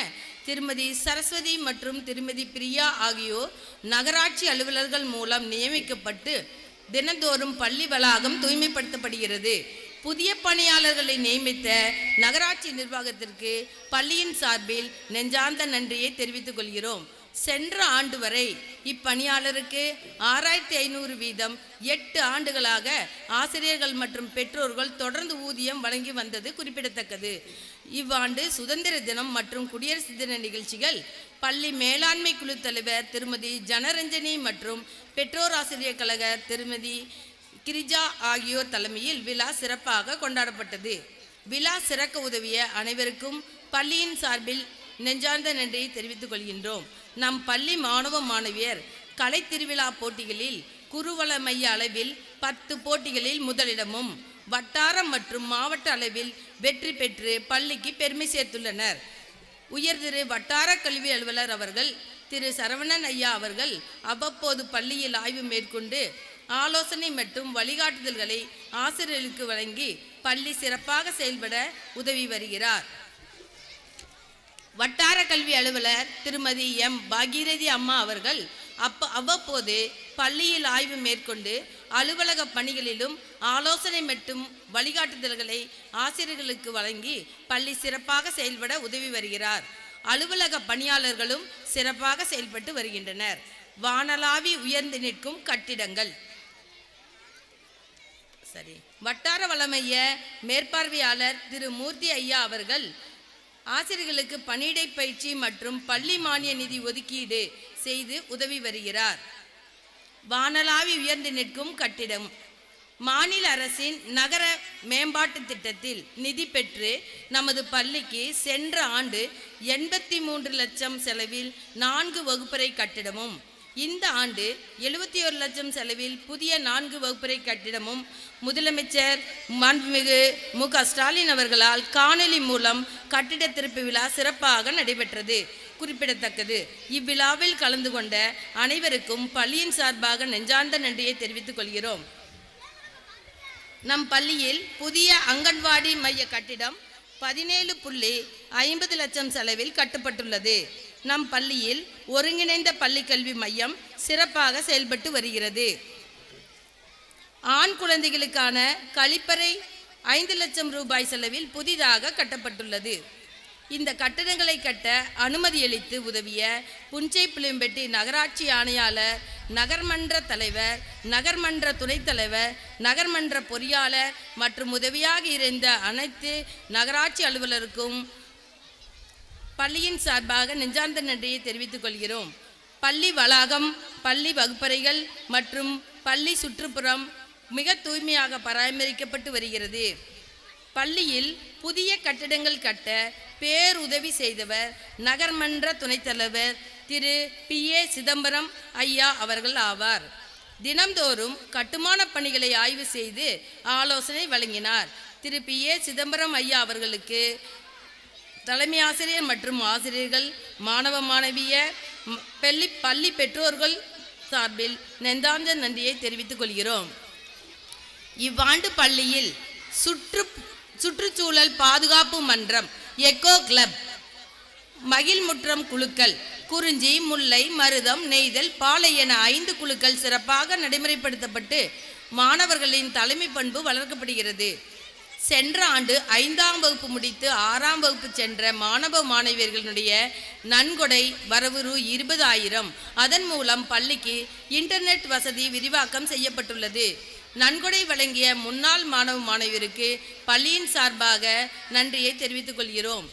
திருமதி சரஸ்வதி மற்றும் திருமதி பிரியா ஆகியோர் நகராட்சி அலுவலர்கள் மூலம் நியமிக்கப்பட்டு தினந்தோறும் பள்ளி வளாகம் தூய்மைப்படுத்தப்படுகிறது. புதிய பணியாளர்களை நியமித்த நகராட்சி நிர்வாகத்திற்கு பள்ளியின் சார்பில் நெஞ்சார்ந்த நன்றியை தெரிவித்துக் கொள்கிறோம். சென்ற ஆண்டு வரை இப்பணியாளருக்கு 6500 வீதம் 8 ஆண்டுகளாக ஆசிரியர்கள் மற்றும் பெற்றோர்கள் தொடர்ந்து ஊதியம் வழங்கி வந்தது குறிப்பிடத்தக்கது. இவ்வாண்டு சுதந்திர தினம் மற்றும் குடியரசு தின நிகழ்ச்சிகள் பள்ளி மேலாண்மை குழு தலைவர் திருமதி ஜனரஞ்சனி மற்றும் பெற்றோர் ஆசிரியர் கழக திருமதி கிரிஜா ஆகியோர் தலைமையில் விழா சிறப்பாக கொண்டாடப்பட்டது. விழா சிறக்க உதவிய அனைவருக்கும் பள்ளியின் சார்பில் நெஞ்சார்ந்த நன்றியை தெரிவித்துக் கொள்கின்றோம். நம் பள்ளி மாணவ மாணவியர் கலை திருவிழா போட்டிகளில் குருவள மைய அளவில் 10 போட்டிகளில் முதலிடமும் வட்டாரம் மற்றும் மாவட்ட அளவில் வெற்றி பெற்று பள்ளிக்கு பெருமை சேர்த்துள்ளனர். உயர் திரு வட்டார கல்வி அலுவலர் அவர்கள் திரு சரவணன் ஐயா அவர்கள் அவ்வப்போது பள்ளியில் ஆய்வு மேற்கொண்டு ஆலோசனை மற்றும் வழிகாட்டுதல்களை ஆசிரியர்களுக்கு வழங்கி பள்ளி சிறப்பாக செயல்பட உதவி வருகிறார். வட்டார கல்வி அலுவலர் திருமதி எம் பாகீரதி அம்மா அவர்கள் அவ்வப்போது பள்ளியில் ஆய்வு மேற்கொண்டு அலுவலக பணிகளிலும் ஆலோசனை மற்றும் வழிகாட்டுதல்களை ஆசிரியர்களுக்கு வழங்கி பள்ளி சிறப்பாக செயல்பட உதவி வருகிறார். அலுவலக பணியாளர்களும் சிறப்பாக செயல்பட்டு வருகின்றனர். வானளாவி உயர்ந்து நிற்கும் கட்டிடங்கள். சரி, வட்டார வளமைய மேற்பார்வையாளர் திரு மூர்த்தி ஐயா அவர்கள் ஆசிரியர்களுக்கு பணியிடை பயிற்சி மற்றும் பள்ளி மானிய நிதி ஒதுக்கீடு செய்து உதவி வருகிறார். வானளாவி உயர்ந்து நிற்கும் கட்டிடம். மாநில அரசின் நகர மேம்பாட்டு திட்டத்தில் நிதி பெற்று நமது பள்ளிக்கு சென்ற ஆண்டு 83 லட்சம் செலவில் 4 வகுப்பறை கட்டிடமும், இந்த ஆண்டு 71 லட்சம் செலவில் புதிய 4 வகுப்பறை கட்டிடமும் முதலமைச்சர் மாண்புமிகு மு.க. ஸ்டாலின் அவர்களால் காணொலி மூலம் கட்டிட திறப்பு விழா சிறப்பாக நடைபெற்றது குறிப்பிடத்தக்கது. இவ்விழாவில் கலந்து கொண்ட அனைவருக்கும் பள்ளியின் சார்பாக நெஞ்சார்ந்த நன்றியை தெரிவித்துக் கொள்கிறோம். நம் பள்ளியில் புதிய அங்கன்வாடி மைய கட்டிடம் 17.50 லட்சம் செலவில் கட்டப்பட்டுள்ளது. நம் பள்ளியில் ஒருங்கிணைந்த பள்ளி கல்வி மையம் சிறப்பாக செயல்பட்டு வருகிறது. ஆண் குழந்தைகளுக்கான கழிப்பறை 5 லட்சம் ரூபாய் செலவில் புதிதாக கட்டப்பட்டுள்ளது. இந்த கட்டடங்களை கட்ட அனுமதியளித்து உதவிய புஞ்சை புளியம்பட்டி நகராட்சி ஆணையாளர், நகர்மன்ற தலைவர், நகர்மன்ற துணைத் தலைவர், நகர்மன்ற பொறியாளர் மற்றும் உதவியாக இருந்த அனைத்து நகராட்சி அலுவலருக்கும் பள்ளியின் சார்பாக நெஞ்சார்ந்த நன்றியை தெரிவித்துக் கொள்கிறோம். பள்ளி வளாகம், பள்ளி வகுப்பறைகள் மற்றும் பள்ளி சுற்றுப்புறம் மிக தூய்மையாக பராமரிக்கப்பட்டு வருகிறது. பள்ளியில் புதிய கட்டிடங்கள் கட்ட பேருதவி செய்தவர் நகர்மன்ற துணைத் தலைவர் திரு P.A. சிதம்பரம் ஐயா அவர்கள் ஆவார். தினம்தோறும் கட்டுமான பணிகளை ஆய்வு செய்து ஆலோசனை வழங்கினார். திரு P.A. சிதம்பரம் ஐயா அவர்களுக்கு தலைமை ஆசிரியர் மற்றும் ஆசிரியர்கள், மாணவ மாணவியர், பள்ளி பெற்றோர்கள் சார்பில் நெஞ்சார்ந்த நன்றியை தெரிவித்துக் கொள்கிறோம். இவ்வாண்டு பள்ளியில் சுற்றுச்சூழல் பாதுகாப்பு மன்றம், எக்கோ கிளப், மகிழ்முற்றம் குழுக்கள், குறிஞ்சி, முல்லை, மருதம், நெய்தல், பாலை என 5 குழுக்கள் சிறப்பாக நடைமுறைப்படுத்தப்பட்டு மாணவர்களின் தலைமை பண்பு வளர்க்கப்படுகிறது. சென்ற ஆண்டு 5ஆம் வகுப்பு முடித்து 6ஆம் வகுப்பு சென்ற மாணவ மாணவியர்களுடைய நன்கொடை வரவு ரூ. 20,000. அதன் மூலம் பள்ளிக்கு இன்டர்நெட் வசதி விரிவாக்கம் செய்யப்பட்டுள்ளது. நன்கொடை வழங்கிய முன்னாள் மாணவ மாணவியருக்கு பள்ளியின் சார்பாக நன்றியை தெரிவித்துக் கொள்கிறோம்.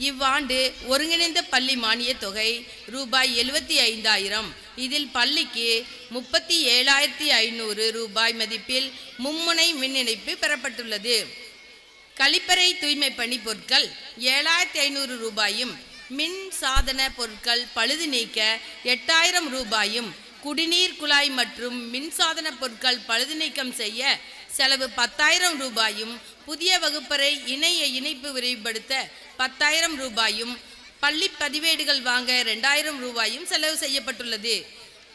இவ்வாண்டு ஒருங்கிணைந்த பள்ளி மானிய தொகை ரூபாய் 75,000. இதில் பள்ளிக்கு 37,500 ரூபாய் மதிப்பில் மும்முனை மின் இணைப்பு பெறப்பட்டுள்ளது. கழிப்பறை தூய்மை பணி பொருட்கள் 7,500 ரூபாயும், மின் சாதன பொருட்கள் பழுது நீக்க 8,000 ரூபாயும், குடிநீர் குழாய் மற்றும் மின்சாதன பொருட்கள் பழுது நீக்கம் செய்ய செலவு 10,000 ரூபாயும், புதிய வகுப்பறை இணைய இணைப்பு விரிவுபடுத்த 10,000 ரூபாயும், பள்ளி பதிவேடுகள் வாங்க 2,000 ரூபாயும் செலவு செய்யப்பட்டுள்ளது.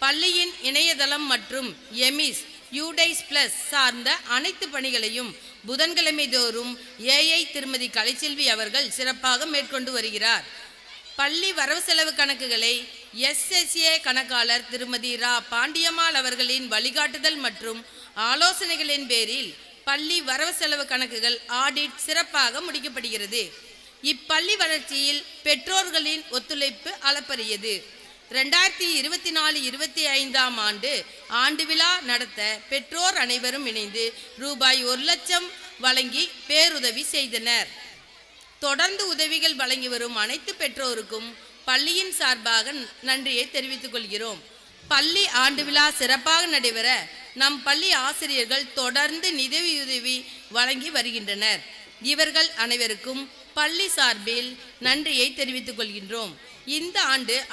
பள்ளியின் இணையதளம் மற்றும் எமிஸ் யூடைஸ் பிளஸ் சார்ந்த அனைத்து பணிகளையும் புதன்கிழமை தோறும் ஏஐ திருமதி கலைச்செல்வி அவர்கள் சிறப்பாக மேற்கொண்டு வருகிறார். பள்ளி வரவு செலவு கணக்குகளை SSA கணக்காளர் திருமதி ரா பாண்டியம்மாள் அவர்களின் வழிகாட்டுதல் மற்றும் ஆலோசனைகளின் பேரில் பள்ளி வரவு செலவு கணக்குகள் ஆடிட் சிறப்பாக முடிக்கப்படுகிறது. இப்பள்ளி வளர்ச்சியில் பெற்றோர்களின் ஒத்துழைப்பு அளப்பரியது. 2024-25ஆம் ஆண்டு விழா நடத்த பெற்றோர் அனைவரும் இணைந்து ரூபாய் 1 லட்சம் வழங்கி பேருதவி செய்தனர். தொடர்ந்து உதவிகள் வழங்கி வரும் அனைத்து பெற்றோருக்கும் பள்ளியின் சார்பாக நன்றியை தெரிவித்துக் கொள்கிறோம். பள்ளி ஆண்டு விழா சிறப்பாக நடைபெற நம் பள்ளி ஆசிரியர்கள் தொடர்ந்து நிதியுதவி வழங்கி வருகின்றனர். இவர்கள் அனைவருக்கும் பள்ளி சார்பில் நன்றியை தெரிவித்துக் கொள்கின்றோம். இந்த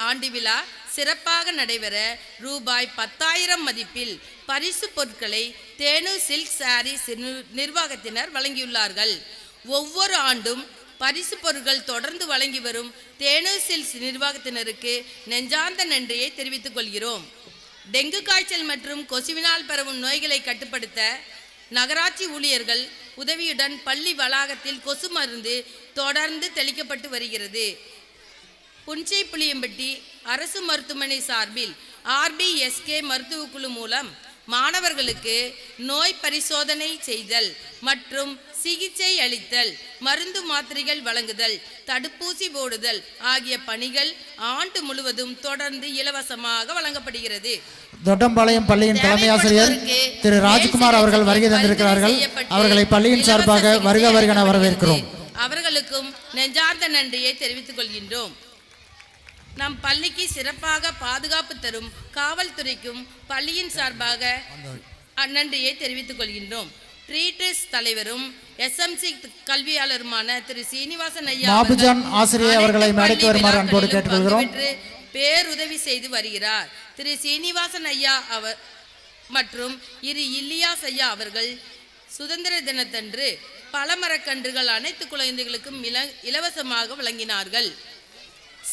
ஆண்டு விழா சிறப்பாக நடைபெற ரூபாய் 10,000 மதிப்பில் பரிசு பொருட்களை தேனு சில்க் சாரீஸ் நிர்வாகத்தினர் வழங்கியுள்ளார்கள். ஒவ்வொரு ஆண்டும் பரிசு பொருட்கள் தொடர்ந்து வழங்கி வரும் தேனு சில்க்ஸ் நிர்வாகத்தினருக்கு நெஞ்சார்ந்த நன்றியை தெரிவித்துக் கொள்கிறோம். டெங்கு காய்ச்சல் மற்றும் கொசுவினால் பரவும் நோய்களை கட்டுப்படுத்த நகராட்சி ஊழியர்கள் உதவியுடன் பள்ளி வளாகத்தில் கொசு மருந்து தொடர்ந்து தெளிக்கப்பட்டு வருகிறது. புன்சை புளியம்பட்டி அரசு மருத்துவமனை சார்பில் RBSK மருத்துவக் குழு மூலம் மாணவர்களுக்கு நோய் பரிசோதனை செய்தல் மற்றும் சிகிச்சை அளித்தல், மருந்து மாத்திரைகள் வழங்குதல், தடுப்பூசி போடுதல் ஆகிய பணிகள் ஆண்டு முழுவதும் தொடர்ந்து இலவசமாக வழங்கப்படுகிறது. தொட்டம்பாளையம் பள்ளியின் தலைமை ஆசிரியர் திரு ராஜ்குமார் அவர்கள் வருகை தந்திருக்கிறார்கள். அவர்களை பள்ளியின் சார்பாக வருக வருகென வரவேற்கிறோம். அவர்களுக்கும் நெஞ்சார்ந்த நன்றியை தெரிவித்துக் கொள்கின்றோம். நம் பள்ளிக்கு சிறப்பாக பாதுகாப்பு தரும் காவல்துறைக்கும் பள்ளியின் சார்பாக நன்றியை தெரிவித்துக் கொள்கின்றோம். ட்ரீட்ஸ் தலைவரும் SMC கல்வியாளருமான திரு சீனிவாசன் ஐயா ஆசிரியர் அவர்களை மேடைக்கு வருமாறு அன்போடு கேட்டுக்கொள்கிறோம். பேருதவி செய்து வருகிறார். திரு சீனிவாசன் ஐயா அவர் மற்றும் இரு இல்லியாஸ் ஐயா அவர்கள் சுதந்திர தினத்தன்று பல மரக்கன்றுகள் அனைத்து குழந்தைகளுக்கும் இலவசமாக வழங்கினார்கள்.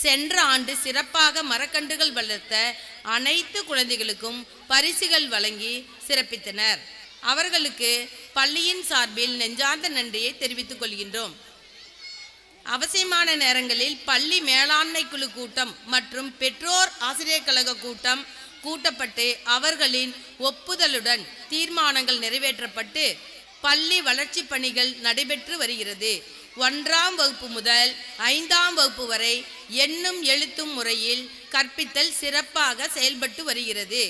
சென்ற ஆண்டு சிறப்பாக மரக்கன்றுகள் வளர்த்த அனைத்து குழந்தைகளுக்கும் பரிசுகள் வழங்கி சிறப்பித்தனர். அவர்களுக்கு பள்ளியின் சார்பில் நெஞ்சார்ந்த நன்றியை தெரிவித்துக் கொள்கின்றோம். அவசியமான நேரங்களில் பள்ளி மேலாண்மை குழு கூட்டம் மற்றும் பெற்றோர் ஆசிரியர் கழக கூட்டம் கூட்டப்பட்டு அவர்களின் ஒப்புதலுடன் தீர்மானங்கள் நிறைவேற்றப்பட்டு பள்ளி வளர்ச்சி பணிகள் நடைபெற்று வருகிறது. 1ஆம் வகுப்பு முதல் 5ஆம் வகுப்பு வரை எண்ணும் எழுத்தும் முறையில் கற்பித்தல் சிறப்பாக செயல்பட்டு வருகிறது.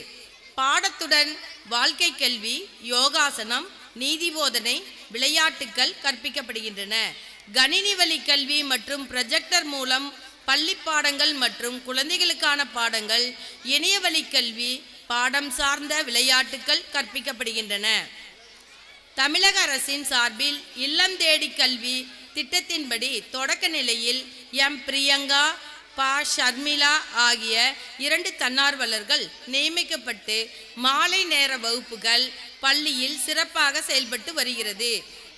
பாடத்துடன் வாழ்க்கை கல்வி, யோகாசனம், நீதி போதனை, விளையாட்டுக்கள் கற்பிக்கப்படுகின்றன. கணினி வழி கல்வி மற்றும் ப்ரொஜெக்டர் மூலம் பள்ளி பாடங்கள் மற்றும் குழந்தைகளுக்கான பாடங்கள், இணைய வழி கல்வி, பாடம் சார்ந்த விளையாட்டுக்கள் கற்பிக்கப்படுகின்றன. தமிழக அரசின் சார்பில் இல்லம் தேடி கல்வி திட்டத்தின்படி தொடக்க நிலையில் பிரியங்கா, ஷர்மிளா ஆகிய 2 தன்னார்வலர்கள் நியமிக்கப்பட்டு மாலை நேர வகுப்புகள் பள்ளியில் சிறப்பாக செயல்பட்டு வருகிறது.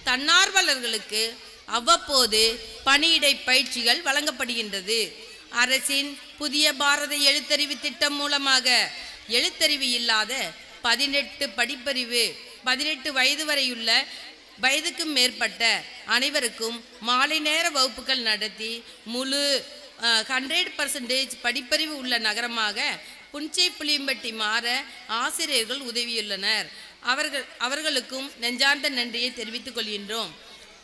தன்னார்வலர்களுக்கு அவ்வப்போது பணியிடை பயிற்சிகள் வழங்கப்படுகின்றது. அரசின் புதிய பாரத எழுத்தறிவு திட்டம் மூலமாக எழுத்தறிவு இல்லாத 18 வயது வரையுள்ள வயதுக்கும் மேற்பட்ட அனைவருக்கும் மாலை நேர வகுப்புகள் நடத்தி முழு 100% படிப்பறிவு உள்ள நகரமாக புன்சை புளியம்பட்டி மாற ஆசிரியர்கள் உதவியுள்ளனர். அவர்களுக்கும் நெஞ்சார்ந்த நன்றியை தெரிவித்துக் கொள்கின்றோம்.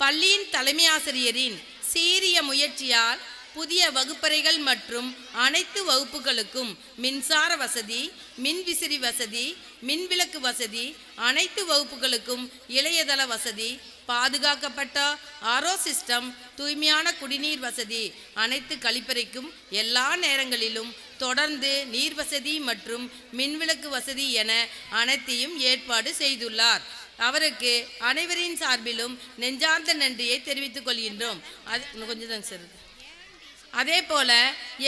பள்ளியின் தலைமை ஆசிரியரின் சீரிய முயற்சியால் புதிய வகுப்பறைகள் மற்றும் அனைத்து வகுப்புகளுக்கும் மின்சார வசதி, மின்விசிறி வசதி, மின்விளக்கு வசதி, அனைத்து வகுப்புகளுக்கும் இளையதள வசதி, பாதுகாக்கப்பட்ட RO சிஸ்டம், தூய்மையான குடிநீர் வசதி, அனைத்து கழிப்பறைக்கும் எல்லா நேரங்களிலும் தொடர்ந்து நீர் வசதி மற்றும் மின்விளக்கு வசதி என அனைத்தையும் ஏற்பாடு செய்துள்ளார். அவருக்கு அனைவரின் சார்பிலும் நெஞ்சார்ந்த நன்றியை தெரிவித்துக் கொள்கின்றோம். அது கொஞ்சம் தான் சார். அதே போல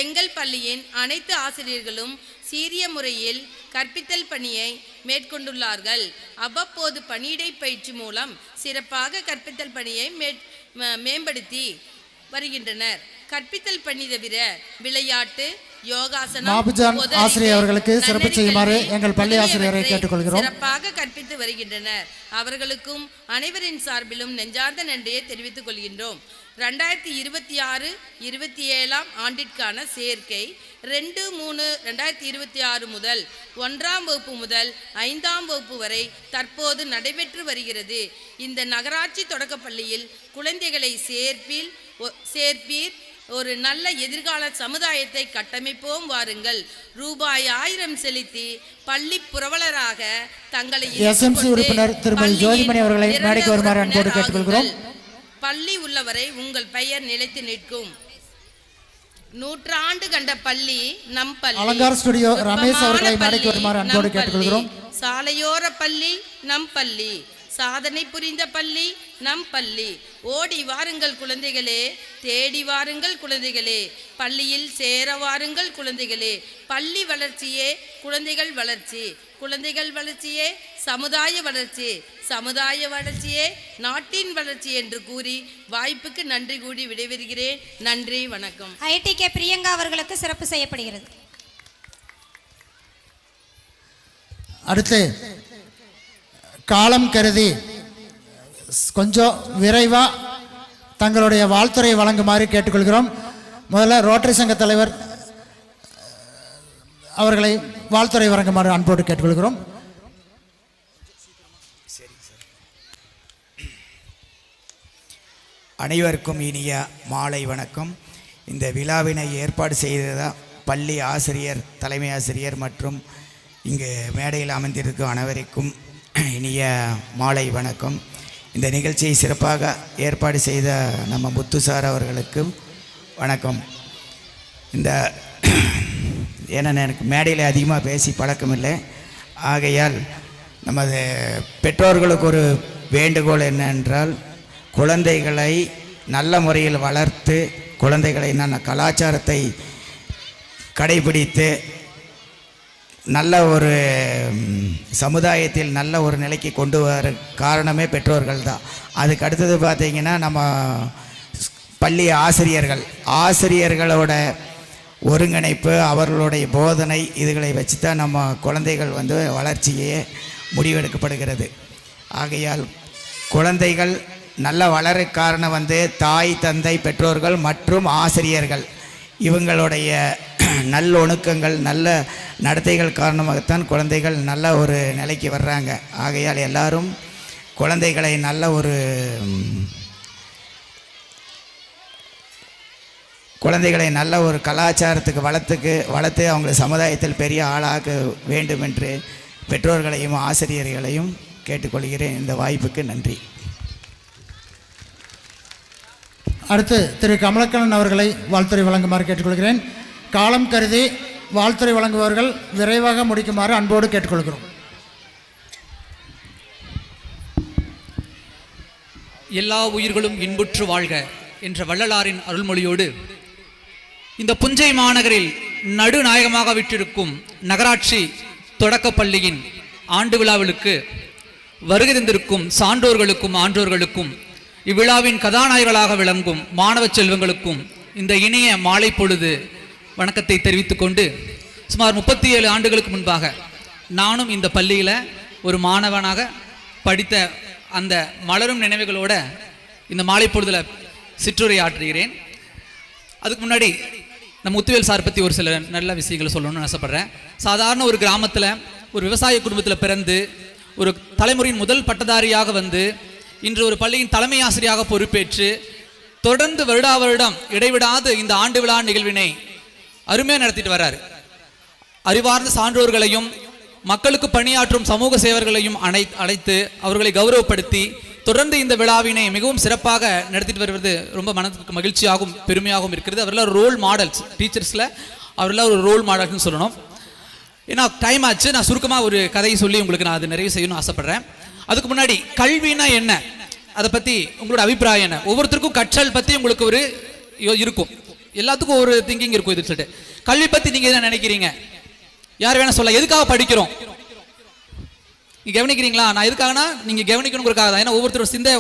எங்கள் பள்ளியின் அனைத்து ஆசிரியர்களும் சீரிய முறையில் கற்பித்தல் பணியை மேற்கொண்டுள்ளார்கள். அவ்வப்போது பணியிடை பயிற்சி மூலம் சிறப்பாக கற்பித்தல் பணியை மேம்படுத்தி வருகின்றனர். கற்பித்தல் பணி தவிர விளையாட்டு, யோகாசனம், ஆசிரியர் அவர்களுக்கு சிறப்பு செய்யுமாறு எங்கள் பள்ளி ஆசிரியரை கேட்டுக்கொள்கிறோம். சிறப்பாக கற்பித்து வருகின்றனர். அவர்களுக்கும் அனைவரின் சார்பிலும் நெஞ்சார்ந்த நன்றியை தெரிவித்துக் கொள்கின்றோம். 2026-27 ஆண்டிற்கான சேர்க்கை 2/3/2026 முதல் 1ஆம் வகுப்பு முதல் 5ஆம் வகுப்பு வரை தற்போது நடைபெற்று வருகிறது. இந்த நகராட்சி தொடக்கப்பள்ளியில் குழந்தைகளை சேர்ப்பீர், ஒரு நல்ல எதிர்கால சமுதாயத்தை கட்டமைப்போம் வாருங்கள். ரூபாய் 1000 செலுத்தி பள்ளி புரவலராக தங்களை SMC உறுப்பினர் திருமதி ஜோதிமணி அவர்களை மேடைக்கு வருமாறு அன்போடு கேட்டுக்கொள்கிறோம். பள்ளி உள்ளவரை உங்கள் பெயர் நிலைத்து நிற்கும். 100 ஆண்டு கண்ட பள்ளி நம் பள்ளி. அலங்கார ஸ்டுடியோ ரமேஷ் அவர்களை மேடைக்கு வருமாறு அன்போடு கேட்டுக்கொள்கிறோம். சாலையோர பள்ளி நம் பள்ளி, சாதனை புரிந்த பள்ளி நம் பள்ளி. ஓடி வாருங்கள் குழந்தைகளே, தேடி வாருங்கள் குழந்தைகளே, பள்ளியில் சேர வாருங்கள் குழந்தைகளே. பள்ளி வளர்ச்சியே குழந்தைகள் வளர்ச்சி, குழந்தைகள் வளர்ச்சியே சமுதாய வளர்ச்சி, சமுதாய வளர்ச்சியே நாட்டின் வளர்ச்சி என்று கூறி வாய்ப்புக்கு நன்றி கூடி விடைபெறுகிறேன். நன்றி, வணக்கம். ITK பிரியங்கா அவர்களுக்கு சிறப்பு செய்யப்படுகிறது. அடுத்து காலம் கருதி கொஞ்சம் விரைவாக தங்களுடைய வாழ்த்துறை வழங்குமாறு கேட்டுக்கொள்கிறோம். முதல்ல ரோட்டரி சங்க தலைவர் அவர்களை வாழ்த்துறை வழங்குமாறு அன்போடு கேட்டுக்கொள்கிறோம். அனைவருக்கும் இனிய மாலை வணக்கம். இந்த விழாவினை ஏற்பாடு செய்த பள்ளி ஆசிரியர், தலைமை ஆசிரியர் மற்றும் இங்கு மேடையில் அமர்ந்திருக்கும் அனைவருக்கும் இனிய மாலை வணக்கம். இந்த நிகழ்ச்சியை சிறப்பாக ஏற்பாடு செய்த நம்ம முத்து சார் அவர்களுக்கும் வணக்கம். இந்த ஏன்னா எனக்கு மேடையில் அதிகமாக பேசி பழக்கமில்லை, ஆகையால் நமது பெற்றோர்களுக்கு ஒரு வேண்டுகோள் என்னென்றால், குழந்தைகளை நல்ல முறையில் வளர்த்து குழந்தைகளை கலாச்சாரத்தை கடைபிடித்து நல்ல ஒரு சமுதாயத்தில் நல்ல ஒரு நிலைக்கு கொண்டு வர காரணமே பெற்றோர்கள் தான். அதுக்கு அடுத்தது பார்த்திங்கன்னா நம்ம பள்ளி ஆசிரியர்களோட ஒருங்கிணைப்பு, அவர்களுடைய போதனை, இதுகளை வச்சு தான் நம்ம குழந்தைகள் வளர்ச்சியே முடிவெடுக்கப்படுகிறது. ஆகையால் குழந்தைகள் நல்ல வளர காரணம் தாய், தந்தை, பெற்றோர்கள் மற்றும் ஆசிரியர்கள் இவங்களுடைய நல்லொழுக்கங்கள், நல்ல நடத்தைகள் காரணமாகத்தான் குழந்தைகள் நல்ல ஒரு நிலைக்கு வர்றாங்க. ஆகையால் எல்லாரும் குழந்தைகளை நல்ல ஒரு கலாச்சாரத்துக்கு வளர்த்து அவங்களை சமுதாயத்தில் பெரிய ஆளாக வேண்டும் என்று பெற்றோர்களையும் ஆசிரியர்களையும் கேட்டுக்கொள்கிறேன். இந்த வாய்ப்புக்கு நன்றி. அடுத்து திரு கமலக்கண்ணன் அவர்களை வாழ்த்துறை வழங்குமாறு கேட்டுக்கொள்கிறேன். காலம் கருதி வாழ்த்துறை வழங்குபவர்கள் விரைவாக முடிக்குமாறு அன்போடு கேட்டுக்கொள்கிறோம். எல்லா உயிர்களும் இன்புற்று வாழ்க என்ற வள்ளலாரின் அருள்மொழியோடு இந்த புஞ்சை மாநகரில் நடுநாயகமாக விட்டிருக்கும் நகராட்சி தொடக்கப்பள்ளியின் ஆண்டு விழாவிற்கு வருகை தந்திருக்கும் சான்றோர்களுக்கும் ஆன்றோர்களுக்கும் இவ்விழாவின் கதாநாயகர்களாக விளங்கும் மாணவ செல்வங்களுக்கும் இந்த இனிய மாலை பொழுது வணக்கத்தை தெரிவித்துக் கொண்டு, சுமார் 37 ஆண்டுகளுக்கு முன்பாக நானும் இந்த பள்ளியில் ஒரு மாணவனாக படித்த அந்த மலரும் நினைவுகளோட இந்த மாலை பொழுதில் சிற்றுரை ஆற்றுகிறேன். அதுக்கு முன்னாடி நம்ம முத்துவேல் சார் பற்றி ஒரு சில நல்ல விஷயங்களை சொல்லணும்னு ஆசைப்படுறேன். சாதாரண ஒரு கிராமத்தில் ஒரு விவசாய குடும்பத்தில் பிறந்து ஒரு தலைமுறையின் முதல் பட்டதாரியாக இன்று ஒரு பள்ளியின் தலைமை ஆசிரியராக பொறுப்பேற்று தொடர்ந்து வருடம் இடைவிடாது இந்த ஆண்டு விழா நிகழ்வினை அருமையாக நடத்திட்டு வர்றாரு. அறிவார்ந்த சான்றோர்களையும் மக்களுக்கு பணியாற்றும் சமூக சேவர்களையும் அழைத்து அவர்களை கௌரவப்படுத்தி தொடர்ந்து இந்த விழாவினை மிகவும் சிறப்பாக நடத்திட்டு வருவது ரொம்ப மனதுக்கு மகிழ்ச்சியாகவும் பெருமையாகவும் இருக்கிறது. அவர்களாம் ரோல் மாடல்ஸ், டீச்சர்ஸில் அவர்களாம் ஒரு ரோல் மாடல்ஸ்னு சொல்லணும். ஏன்னா டைம் ஆச்சு, நான் சுருக்கமாக ஒரு கதையை சொல்லி உங்களுக்கு நான் அது நிறைவு செய்யணும்னு ஆசைப்படுறேன். அதுக்கு முன்னாடி கல்வினா என்ன, அதை பற்றி உங்களோட அபிப்பிராயம் என்ன? ஒவ்வொருத்தருக்கும் கற்றல் பற்றி உங்களுக்கு ஒரு இருக்கும், எல்லாத்துக்கும் ஒரு திங்கிங் இருக்கும். இது சொல்லிட்டு கல்வி பற்றி நீங்கள் என்ன நினைக்கிறீங்க? யார் வேணா சொல்ல. எதுக்காக படிக்கிறோம் நீங்க கவனிக்கிறீங்களா? நான் எதுக்காகனா நீங்க கவனிக்கணுங்கிறதுக்காக தான். ஏன்னா ஒவ்வொருத்தரோட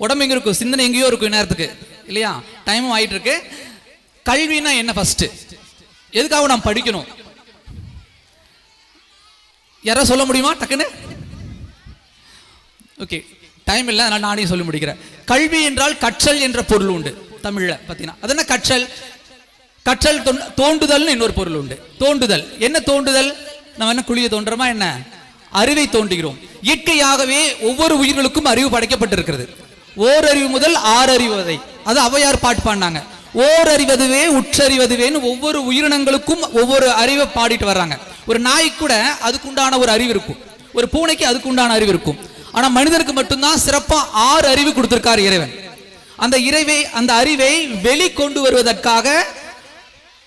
உடம்பு எங்க இருக்கும், சிந்தனை எங்கேயோ இருக்கும் நேரத்துக்கு, இல்லையா? டைமும் ஆயிட்டு இருக்கு. கல்வினா என்ன ஃபர்ஸ்ட், எதுக்காக நாம் படிக்கணும்? யாராவது சொல்ல முடியுமா டக்குன்னு? ஓகே, டைம் இல்லை, அதனால் நானே சொல்லி முடிக்கிறேன். கல்வி என்றால் கற்றல் என்ற பொருள் உண்டு தமிழில். பார்த்தீங்கன்னா அது என்ன கற்றல்? கற்றல் தோண்டுதல்னு இன்னொரு பொருள் உண்டு. தோண்டுதல் என்ன? தோண்டுதல் நம்ம என்ன குழியை தோன்றோமா என்ன? அறிவை தோண்டுகிறோம். இயற்கையாகவே ஒவ்வொரு உயிர்களுக்கும் அறிவு படைக்கப்பட்டிருக்கிறது. ஓரறிவு முதல் ஆறறிவு வரை. அது ஔவையார் பாட்டு பாடினாங்க. ஓரறிவதுவே உற்றறிவதுவேன்னு ஒவ்வொரு உயிரினங்களுக்கும் ஒவ்வொரு அறிவை பாடிட்டு வர்றாங்க. ஒரு நாய்க்கு கூட அதுக்குண்டான ஒரு அறிவு இருக்கும், ஒரு பூனைக்கு அதுக்குண்டான அறிவு இருக்கும். ஆனா மனிதருக்கு மட்டும்தான் சிறப்பா 6 அறிவு கொடுத்திருக்காரு இறைவன். அந்த அறிவை வெளிக்கொண்டு வருவதற்காக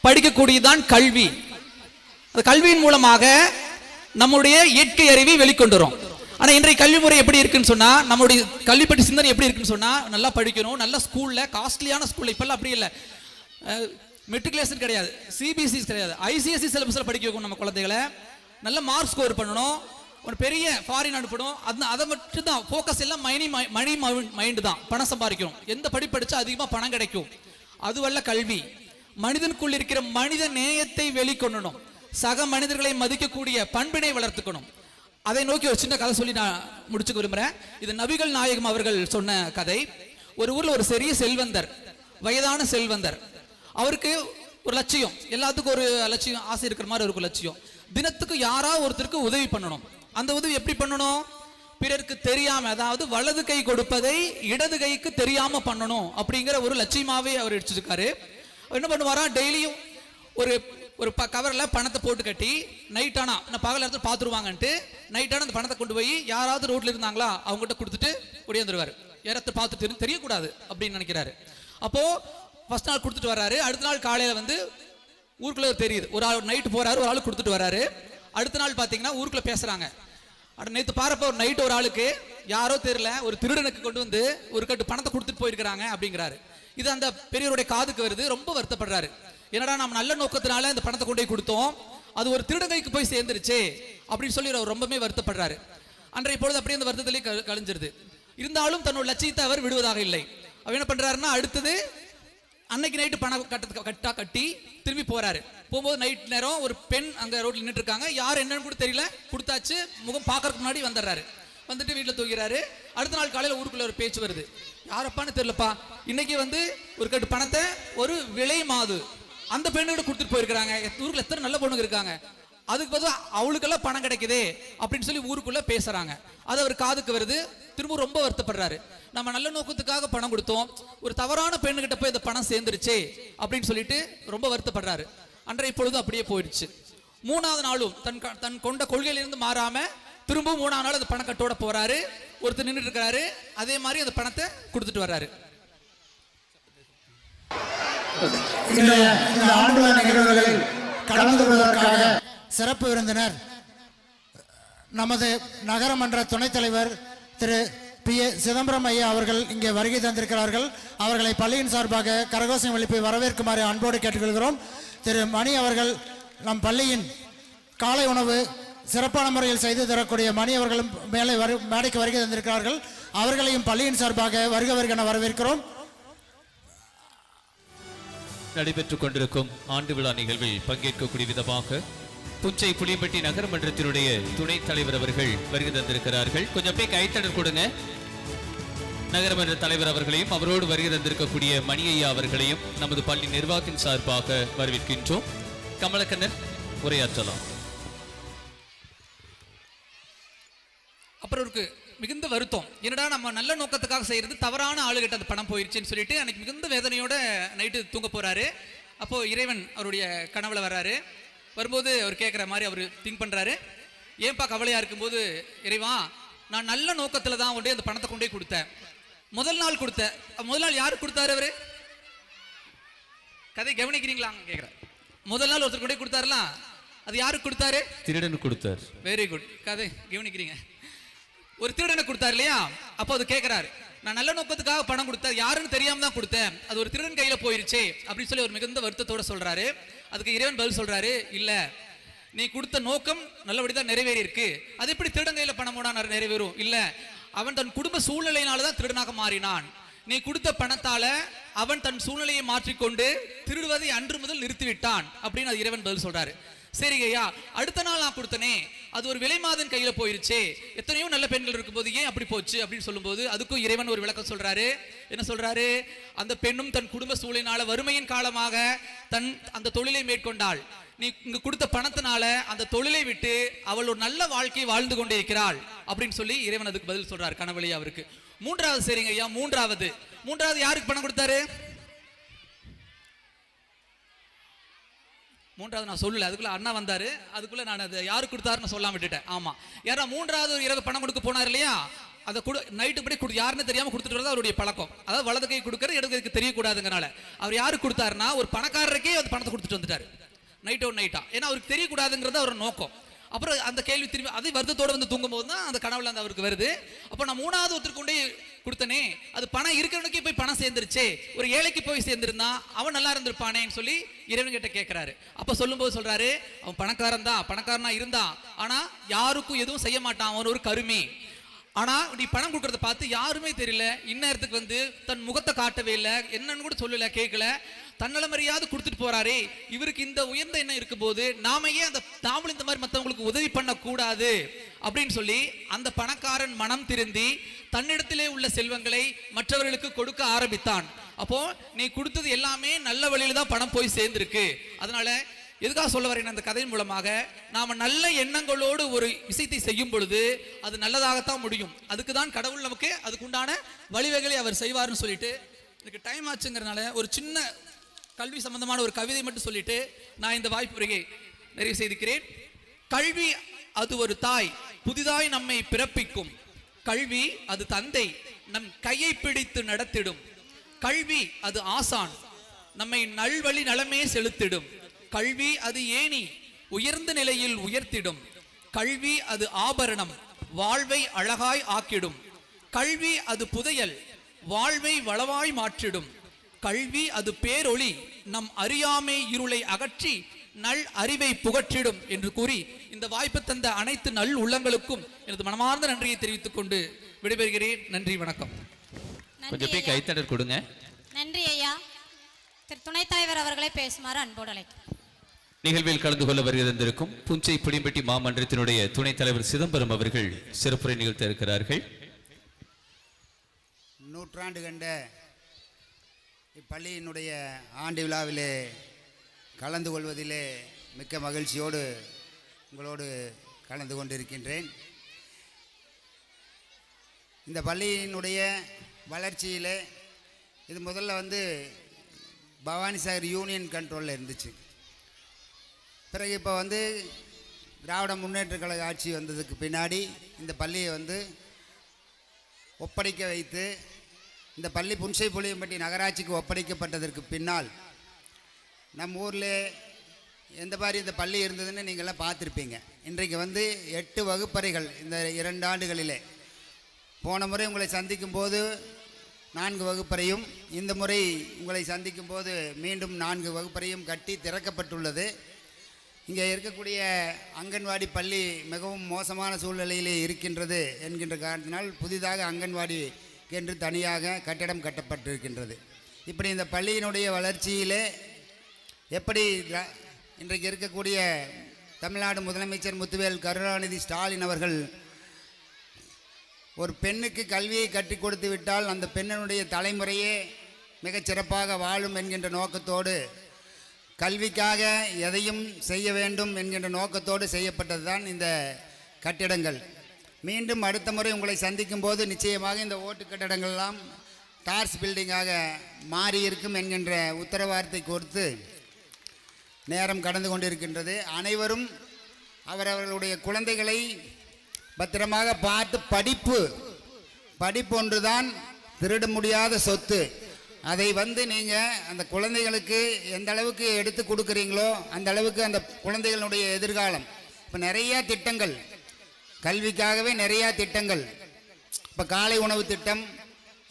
படிக்கக்கூடியதான் கல்வி. அந்த கல்வியின் மூலமாக நம்முடைய இயற்கை அறிவை வெளிக்கொண்டு வரும். ஆனா இன்றைய கல்வி முறை எப்படி இருக்குன்னு சொன்னா, நம்மளுடைய கல்வி பற்றி சிந்தனை எப்படி இருக்குன்னு சொன்னா, நல்லா படிக்கணும், நல்ல ஸ்கூல்ல, காஸ்ட்லியான ஸ்கூல்ல, இப்பெல்லாம் அப்படி இல்லை, மெட்ரிகுலேஷன் கிடையாது, சிபிஎஸ்சி கிடையாது, ஐசிஎஸ்சி சிலபஸ்ல படிக்க வைக்கணும் நம்ம குழந்தைகளை. நல்ல மார்க் ஸ்கோர் பண்ணணும், ஒரு பெரிய ஃபாரின் அனுப்பணும். அதை மட்டும் தான் ஃபோக்கஸ். எல்லாம் மணி மைண்டு தான், பணம் சம்பாதிக்கணும். எந்த படி படிச்சா அதிகமாக பணம் கிடைக்கும், அதுவல்ல கல்வி. மனிதனுக்குள் இருக்கிற மனித நேயத்தை வெளிக்கொள்ளணும், சக மனிதர்களை மதிக்கக்கூடிய பண்பினை வளர்த்துக்கணும். அதை நோக்கி ஒரு சின்ன கதை சொல்லி நான் முடிச்சுக்க விரும்புகிறேன். இது நபிகள் நாயகம் அவர்கள் சொன்ன கதை. ஒரு ஊரில் ஒரு பெரிய செல்வந்தர், வயதான செல்வந்தர். அவருக்கு ஒரு லட்சியம், எல்லாத்துக்கும் ஒரு லட்சியம், ஆசை இருக்கிற மாதிரி ஒரு லட்சியம். தினத்துக்கு யாராவது ஒருத்தருக்கு உதவி பண்ணணும். அந்த உதவி எப்படி பண்ணணும்? பிறருக்கு தெரியாம, அதாவது வலது கை கொடுப்பதை இடது கைக்கு தெரியாம பண்ணணும் அப்படிங்கிற ஒரு லட்சியமாவே அவர் எடுத்துருக்காரு. என்ன பண்ணுவாரா, டெய்லியும் ஒரு கவரில் பணத்தை போட்டு கட்டி நைட்டானா நான் பகல் இடத்துல பார்த்துருவாங்கன்ட்டு நைட்டான அந்த பணத்தை கொண்டு போய் யாராவது ரோட்ல இருந்தாங்களா அவங்ககிட்ட கொடுத்துட்டு ஒடியாந்துருவார். யாரத்தை பார்த்துட்டு தெரியக்கூடாது அப்படின்னு நினைக்கிறாரு. அப்போ ஃபர்ஸ்ட் நாள் கொடுத்துட்டு வர்றாரு. அடுத்த நாள் காலையில் வந்து ஊருக்குள்ள தெரியுது, ஒரு ஆள் நைட்டு போறாரு, ஒரு ஆள் கொடுத்துட்டு வர்றாரு. அடுத்த நாள் பார்த்தீங்கன்னா ஊருக்குள்ள பேசுறாங்க. நேற்று பாருப்ப ஒரு நைட்டு ஒரு ஆளுக்கு யாரோ தெரியல ஒரு திருடனுக்கு கொண்டு வந்து ஒரு கட்டு பணத்தை கொடுத்துட்டு போயிருக்கிறாங்க அப்படிங்கிறாரு. இது அந்த பெரியவருடைய காதுக்கு வருது. ரொம்ப வருத்தப்படுறாரு. என்னடா நம்ம நல்ல நோக்கத்தினால இந்த பணத்தை கொண்டு போய் கொடுத்தோம், அது ஒரு திருடன் கைக்கு போய் சேர்ந்துருச்சு அப்படின்னு சொல்லி அவர் ரொம்பவே வருத்தப்படுறாரு. அன்றைய பொழுது அப்படியே அந்த வருத்தத்திலே கழிஞ்சிருது. இருந்தாலும் தன்னோட லட்சியத்தை அவர் விடுவதாக இல்லை. அவர் என்ன பண்றாருன்னா, அடுத்தது அன்னைக்கு நைட்டு பணம் கட்டி திரும்பி போறாரு. போகும்போது நைட் நேரம் ஒரு பெண் அங்க ரோட்ல நின்றுட்டு இருக்காங்க. யார் என்னன்னு கூட தெரியல, கொடுத்தாச்சு, முகம் பார்க்கறதுக்கு முன்னாடி வந்துடுறாரு. வந்துட்டு வீட்டில் தூக்கிறாரு. அடுத்த நாள் காலையில் ஊருக்குள்ள ஒரு பேச்சு வருது. யாரப்பான்னு தெரியலப்பா, இன்னைக்கு வந்து ஒரு கட்டு பணத்தை ஒரு விலை மாது அந்த பெண்ணுகிட்ட கொடுத்துட்டு போயிருக்காங்க. ஊருக்குள்ள எத்தனை நல்ல பொண்ணுங்க இருக்காங்க, அதுக்கு பதில் அவளுக்கெல்லாம் பணம் கிடைக்குதே அப்படின்னு சொல்லி ஊருக்குள்ள பேசுறாங்க. அது அவர் காதுக்கு வருது. திரும்ப ரொம்ப வருத்தப்படுறாரு. நம்ம நல்ல நோக்கத்துக்காக பணம் கொடுத்தோம், ஒரு தவறான பெண்ணுகிட்ட போய் இந்த பணம் சேர்ந்துருச்சே அப்படின்னு சொல்லிட்டு ரொம்ப வருத்தப்படுறாரு. அன்றைய பொழுது அப்படியே போயிடுச்சு. மூணாவது நாளும் தன் கொண்ட கொள்கையிலிருந்து மாறாம திரும்பவும் மூணாவது நாள் அந்த பணக்கட்டோட போறாரு. ஒருத்தர் நின்றுட்டு இருக்காரு, அதே மாதிரி அந்த பணத்தை கொடுத்துட்டு வர்றாரு. இந்த ஆண்டு விழா நிகழ்வுகளில் கலந்து கொள்வதற்காக சிறப்பு விருந்தினர் நமது நகரமன்ற துணைத் தலைவர் திரு P.A. சிதம்பரம் ஐயா அவர்கள் இங்கே வருகை தந்திருக்கிறார்கள். அவர்களை பள்ளியின் சார்பாக கரகோஷம் எழுப்பி வரவேற்குமாறு அன்போடு கேட்டுக்கொள்கிறோம். திரு மணி அவர்கள் நம் பள்ளியின் காலை உணவு சிறப்பான முறையில் செய்து தரக்கூடிய மணி அவர்களும் மேடைக்கு வருகை தந்திருக்கிறார்கள். அவர்களையும் பள்ளியின் சார்பாக வருக வருகென வரவேற்கிறோம். நடைபெற்றுக் கொண்டிருக்கும் ஆண்டு விழா நிகழ்வில் பங்கேற்கக்கூடிய விதமாக புஞ்சை புளியம்பட்டி நகரமன்றத்தினுடைய துணைத் தலைவர் அவர்கள் வருகை தந்திருக்கிறார்கள். கொஞ்சம் அப்படியே கைத்தடர் கொடுங்க. நகரமன்ற தலைவர் அவர்களையும் அவரோடு வருகை தந்திருக்கக்கூடிய மணியையா அவர்களையும் நமது பள்ளி நிர்வாகத்தின் சார்பாக வரவேற்கின்றோம். கமலக்கண்ணன் உரையாற்றலாம். அப்புறம் இருக்கு மிகுந்த வருத்தம். என்னடா நம்ம நல்ல நோக்கத்துக்காக செய்யறது தவறான ஆளுகிட்ட அந்த பணம் போயிருச்சுன்னு சொல்லிட்டு அன்னைக்கு மிகுந்த வேதனையோட நைட்டு தூங்க போறாரு. அப்போ இறைவன் அவருடைய கனவுல வர்றாரு. வரும்போது அவர் கேட்குற மாதிரி அவர் திங்க் பண்றாரு. ஏன்பா கவலையா இருக்கும்போது, இறைவா நான் நல்ல நோக்கத்துல தான் கொண்டே அந்த பணத்தை கொண்டே கொடுத்தேன். முதல் நாள் கொடுத்தேன். முதல் நாள் யாருக்கு கொடுத்தாரு அவரு? கதை கவனிக்கிறீங்களா கேட்குறேன். முதல் நாள் ஒருத்தர் கொண்டே கொடுத்தாருல, அது யாருக்கு கொடுத்தாரு? திருடனுக்கு கொடுத்தார். வெரி குட், கதை கவனிக்கிறீங்க. ஒரு திருடனை கொடுத்தாரு இல்லையா? அப்போ அது கேட்கிறாரு, நான் நல்ல நோக்கத்துக்காக பணம் கொடுத்தேன், யாருன்னு தெரியாம தான் கொடுத்தேன், அது ஒரு திருடன் கையில போயிருச்சே அப்படின்னு சொல்லி ஒரு மிகுந்த வருத்தத்தோட சொல்றாரு. அதுக்கு இறைவன் பதில் சொல்றாரு, இல்ல நீ கொடுத்த நோக்கம் நல்லபடிதான் நிறைவேறி இருக்கு, அது எப்படி திருடன் கையில பணம் போனா நிறைவேறும்? இல்ல, அவன் தன் குடும்ப சூழ்நிலையினாலதான் திருடனாக மாறினான். நீ கொடுத்த பணத்தால அவன் தன் சூழ்நிலையை மாற்றிக்கொண்டு திருடுவதை அன்று முதல் நிறுத்திவிட்டான் அப்படின்னு அது இறைவன் பதில் சொல்றாரு. சரி ஐயா, அடுத்த நாள் நான் கொடுத்தனே, அது ஒரு விலை மாதன் கையில போயிருச்சே, எத்தனையோ நல்ல பெண்கள் இருக்கும்போது ஏன் அப்படி போச்சு அப்படின்னு சொல்லும்போது அதுக்கும் இறைவன் ஒரு விளக்கம் சொல்றாரு. என்ன சொல்றாரு? அந்த பெண்ணும் தன் குடும்ப சூழலினால வறுமையின் காலமாக அந்த தொழிலை மேற்கொண்டாள். நீ இங்க கொடுத்த பணத்தினால அந்த தொழிலை விட்டு அவள் ஒரு நல்ல வாழ்க்கையை வாழ்ந்து கொண்டே இருக்கிறாள் அப்படின்னு சொல்லி இறைவன் அதுக்கு பதில் சொல்றாரு கனவுலையே அவருக்கு. மூன்றாவது, சரிங்க ஐயா, மூன்றாவது யாருக்கு பணம் கொடுத்தாரு? மூன்றாவது நான் சொல்லல, அதுக்குள்ள அண்ணா வந்தாரு, அதுக்குள்ள நான் அதை யாருக்கு கொடுத்தாருன்னு சொல்லாம விட்டுட்டேன். ஆமா, யாரா மூன்றாவது இரவு பணம் கொடுக்க போனார் இல்லையா, அதை நைட்டு படி யாருன்னு தெரியாம கொடுத்துட்டு வரது அவருடைய பழக்கம். அதாவது வலது கை கொடுக்கறது இடது கைக்கு தெரியக்கூடாதுங்கனால அவர் யாருக்கு கொடுத்தாருன்னா ஒரு பணக்காரருக்கே அந்த பணத்தை கொடுத்துட்டு வந்துட்டாரு நைட்டா. ஏன்னா அவருக்கு தெரியக்கூடாதுங்கிறது அவர் நோக்கம். அப்புறம் அந்த கேள்வி திரும்பி அதே வருத்தத்தோடு வந்து தூங்கும் போது தான் அந்த கனவுல அந்த அவருக்கு வருது. அப்போ நான் மூணாவது ஒருத்தருக்கு கொண்டே கொடுத்தனே, அது பணம் இருக்கிறவனுக்கே போய் பணம் சேர்ந்துருச்சே, ஒரு ஏழைக்கு போய் சேர்ந்திருந்தா அவன் நல்லா இருந்திருப்பானேன்னு சொல்லி இறைவன் கிட்ட கேட்கிறாரு. அப்ப சொல்லும்போது சொல்றாரு, அவன் பணக்காரனா இருந்தான், ஆனா யாருக்கும் எதுவும் செய்ய மாட்டான், அவன் ஒரு கருமி. ஆனா நீ பணம் கொடுக்கறத பார்த்து யாருமே தெரியல, இந்நேரத்துக்கு வந்து தன் முகத்தை காட்டவே இல்லை, என்னன்னு கூட சொல்லல, கேட்கல, தன்னலமறியாவது கொடுத்துட்டு போறாரே, இவருக்கு இந்த உயர்ந்த எண்ணம் இருக்கும் போது நாம ஏன் நாமளும் இந்த மாதிரி மற்றவங்களுக்கு உதவி பண்ண கூடாது அப்படின்னு சொல்லி அந்த பணக்காரன் மனம் திருந்தி தன்னிடத்திலே உள்ள செல்வங்களை மற்றவர்களுக்கு கொடுக்க ஆரம்பித்தான். அப்போ நீ கொடுத்தது எல்லாமே நல்ல வழியில தான் பணம் போய் சேர்ந்திருக்கு. அதனால எதுக்காக சொல்ல வரேன், அந்த கதையின் மூலமாக நாம நல்ல எண்ணங்களோடு ஒரு விஷயத்தை செய்யும் பொழுது அது நல்லதாகத்தான் முடியும். அதுக்கு தான் கடவுள் நமக்கு அதுக்குண்டான வழிவகைகளை அவர் செய்வார்னு சொல்லிட்டு, எனக்கு டைம் ஆச்சுங்கிறதுனால ஒரு சின்ன கல்வி சம்பந்தமான ஒரு கவிதை மட்டும் சொல்லிட்டு நான் இந்த வாய்ப்புரையை நிறைவு செய்திருக்கிறேன். கல்வி அது ஒரு தாய், புதிதாய் நம்மை பிறப்பிக்கும். கல்வி அது தந்தை, நம் கையை பிடித்து நடத்திடும். கல்வி அது ஆசான், நம்மை நல்வழி நலமே செலுத்திடும். கல்வி அது ஏணி, உயர்ந்த நிலையில் உயர்த்திடும். கல்வி அது ஆபரணம், வாழ்வை அழகாய் ஆக்கிடும். கல்வி அது புதையல், வாழ்வை வளவாய் மாற்றிடும். கல்வி அது பேரொளி, நம் அறியாமை இருளை அகற்றி நல் அறிவை புகற்றிடும் என்று கூறி இந்த வாய்ப்பு தந்த அனைத்து நல் உள்ளங்களுக்கும் எனது மனமார்ந்த நன்றியை தெரிவித்துக் கொண்டு விடைபெறுகிறேன். நன்றி, வணக்கம். கொஞ்சம் போய் கைத்தடர் கொடுங்க. நன்றி ஐயா. திரு துணைத் தலைவர் அவர்களை பேசுமாறு அன்போடு அழைக்கிறேன். நிகழ்வில் கலந்து கொள்ள வருகிறந்திருக்கும் புஞ்சை புளியம்பட்டி மாமன்றத்தினுடைய துணைத் தலைவர் சிதம்பரம் அவர்கள் சிறப்புரை நிகழ்த்த இருக்கிறார்கள். நூற்றாண்டு கண்ட இப்பள்ளியினுடைய ஆண்டு விழாவிலே கலந்து கொள்வதிலே மிக்க மகிழ்ச்சியோடு உங்களோடு கலந்து கொண்டிருக்கின்றேன். இந்த பள்ளியினுடைய வளர்ச்சியில் இது முதல்ல வந்து பவானிசாகர் யூனியன் கண்ட்ரோலில் இருந்துச்சு. பிறகு இப்போ வந்து திராவிட முன்னேற்ற கழக ஆட்சி வந்ததுக்கு பின்னாடி இந்த பள்ளியை வந்து ஒப்படைக்க வைத்து இந்த பள்ளி புன்சை புளியம்பட்டி நகராட்சிக்கு ஒப்படைக்கப்பட்டதற்கு பின்னால் நம்ம ஊரில் எந்த மாதிரி இந்த பள்ளி இருந்ததுன்னு நீங்கள்லாம் பார்த்துருப்பீங்க. இன்றைக்கு வந்து 8 வகுப்பறைகள் இந்த 2 ஆண்டுகளிலே. போன முறை உங்களை சந்திக்கும் போது 4 வகுப்பறையும், இந்த முறை உங்களை சந்திக்கும் போது மீண்டும் 4 வகுப்பறையும் கட்டி திறக்கப்பட்டுள்ளது. இங்கே இருக்கக்கூடிய அங்கன்வாடி பள்ளி மிகவும் மோசமான சூழ்நிலையிலே இருக்கின்றது என்கின்ற காரணத்தினால் புதிதாக அங்கன்வாடி என்று தனியாக கட்டடம் கட்டப்பட்டிருக்கின்றது. இப்படி இந்த பள்ளியினுடைய வளர்ச்சியிலே எப்படி இன்றைக்கு இருக்கக்கூடிய தமிழ்நாடு முதலமைச்சர் முத்துவேல் கருணாநிதி ஸ்டாலின் அவர்கள் ஒரு பெண்ணுக்கு கல்வியை கற்றுக் கொடுத்து விட்டால் அந்த பெண்ணினுடைய தலைமுறையே மிகச் சிறப்பாக வாழும் என்கின்ற நோக்கத்தோடு, கல்விக்காக எதையும் செய்ய வேண்டும் என்கின்ற நோக்கத்தோடு செய்யப்பட்டது தான் இந்த கட்டிடங்கள். மீண்டும் அடுத்த முறை உங்களை சந்திக்கும் போது நிச்சயமாக இந்த ஓட்டு கட்டடங்கள்லாம் டார்ஸ் பில்டிங்காக மாறியிருக்கும் என்கின்ற உத்தரவாதத்தை கொடுத்து நேரம் கடந்து கொண்டிருக்கின்றது. அனைவரும் அவரவர்களுடைய குழந்தைகளை பத்திரமாக பார்த்து படிப்பு ஒன்றுதான் திருட முடியாத சொத்து. அதை வந்து நீங்கள் அந்த குழந்தைகளுக்கு எந்த அளவுக்கு எடுத்து கொடுக்குறீங்களோ அந்த அளவுக்கு அந்த குழந்தைகளுடைய எதிர்காலம். இப்போ நிறையா திட்டங்கள், கல்விக்காகவே நிறையா திட்டங்கள். இப்போ காலை உணவு திட்டம்,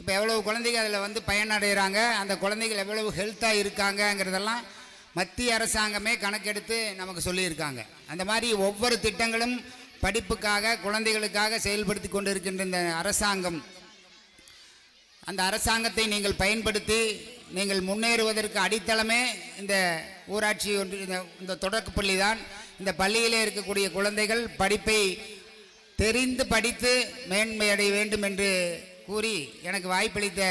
இப்போ எவ்வளவு குழந்தைகள் அதில் வந்து பயனடைகிறாங்க, அந்த குழந்தைகள் எவ்வளவு ஹெல்த்தாக இருக்காங்கங்கிறதெல்லாம் மத்திய அரசாங்கமே கணக்கெடுத்து நமக்கு சொல்லியிருக்காங்க. அந்த மாதிரி ஒவ்வொரு திட்டங்களும் படிப்புக்காக குழந்தைகளுக்காக செயல்படுத்தி கொண்டு இருக்கின்ற இந்த அரசாங்கம், அந்த அரசாங்கத்தை நீங்கள் பயன்படுத்தி நீங்கள் முன்னேறுவதற்கு அடித்தளமே இந்த ஊராட்சி இந்த தொடக்கப்பள்ளி தான். இந்த பள்ளியிலே இருக்கக்கூடிய குழந்தைகள் படிப்பை தெரிந்து படித்து மேன்மை அடைய வேண்டும் என்று கூறி எனக்கு வாய்ப்பளித்த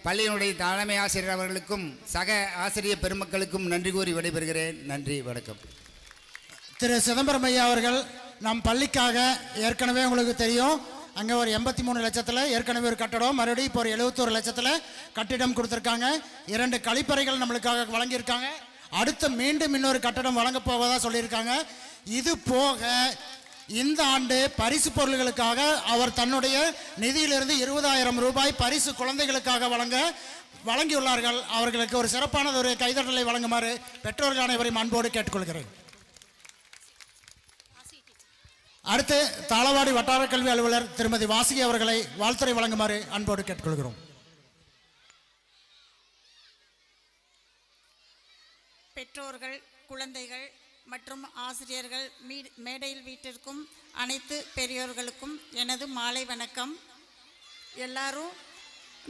பள்ளியினுடைய தலைமை ஆசிரியர் அவர்களுக்கும் சக ஆசிரியர் பெருமக்களுக்கும் நன்றி கூறி விடைபெறுகிறேன். நன்றி, வணக்கம். திரு சிதம்பரம் ஐயா அவர்கள் நம் பள்ளிக்காக ஏற்கனவே உங்களுக்கு தெரியும், அங்கே ஒரு 83 லட்சத்தில் ஏற்கனவே ஒரு கட்டடம், மறுபடியும் இப்போ ஒரு 71 லட்சத்தில் கட்டிடம் கொடுத்துருக்காங்க. 2 கழிப்பறைகள் நம்மளுக்காக வழங்கியிருக்காங்க. அடுத்து மீண்டும் இன்னொரு கட்டடம் வழங்க போவதாக சொல்லியிருக்காங்க. இது போக இந்த ஆண்டு பரிசு பொருள்களுக்காக அவர் தன்னுடைய நிதியிலிருந்து 20,000 ரூபாய் பரிசு குழந்தைகளுக்காக வழங்கியுள்ளார்கள். அவர்களுக்கு ஒரு சிறப்பானது ஒரு கைதட்டலை வழங்குமாறு பெற்றோர்கள் அனைவரையும் அன்போடு கேட்டுக்கொள்கிறேன். அடுத்து தாளவாடி வட்டார கல்வி அலுவலர் திருமதி வாசுகி அவர்களை வாழ்த்துரை வழங்குமாறு அன்போடு கேட்டுக்கொள்கிறோம். பெற்றோர்கள், குழந்தைகள் மற்றும் ஆசிரியர்கள் மேடையில் வீட்டிற்கும் அனைத்து பெரியோர்களுக்கும் எனது மாலை வணக்கம். எல்லாரும்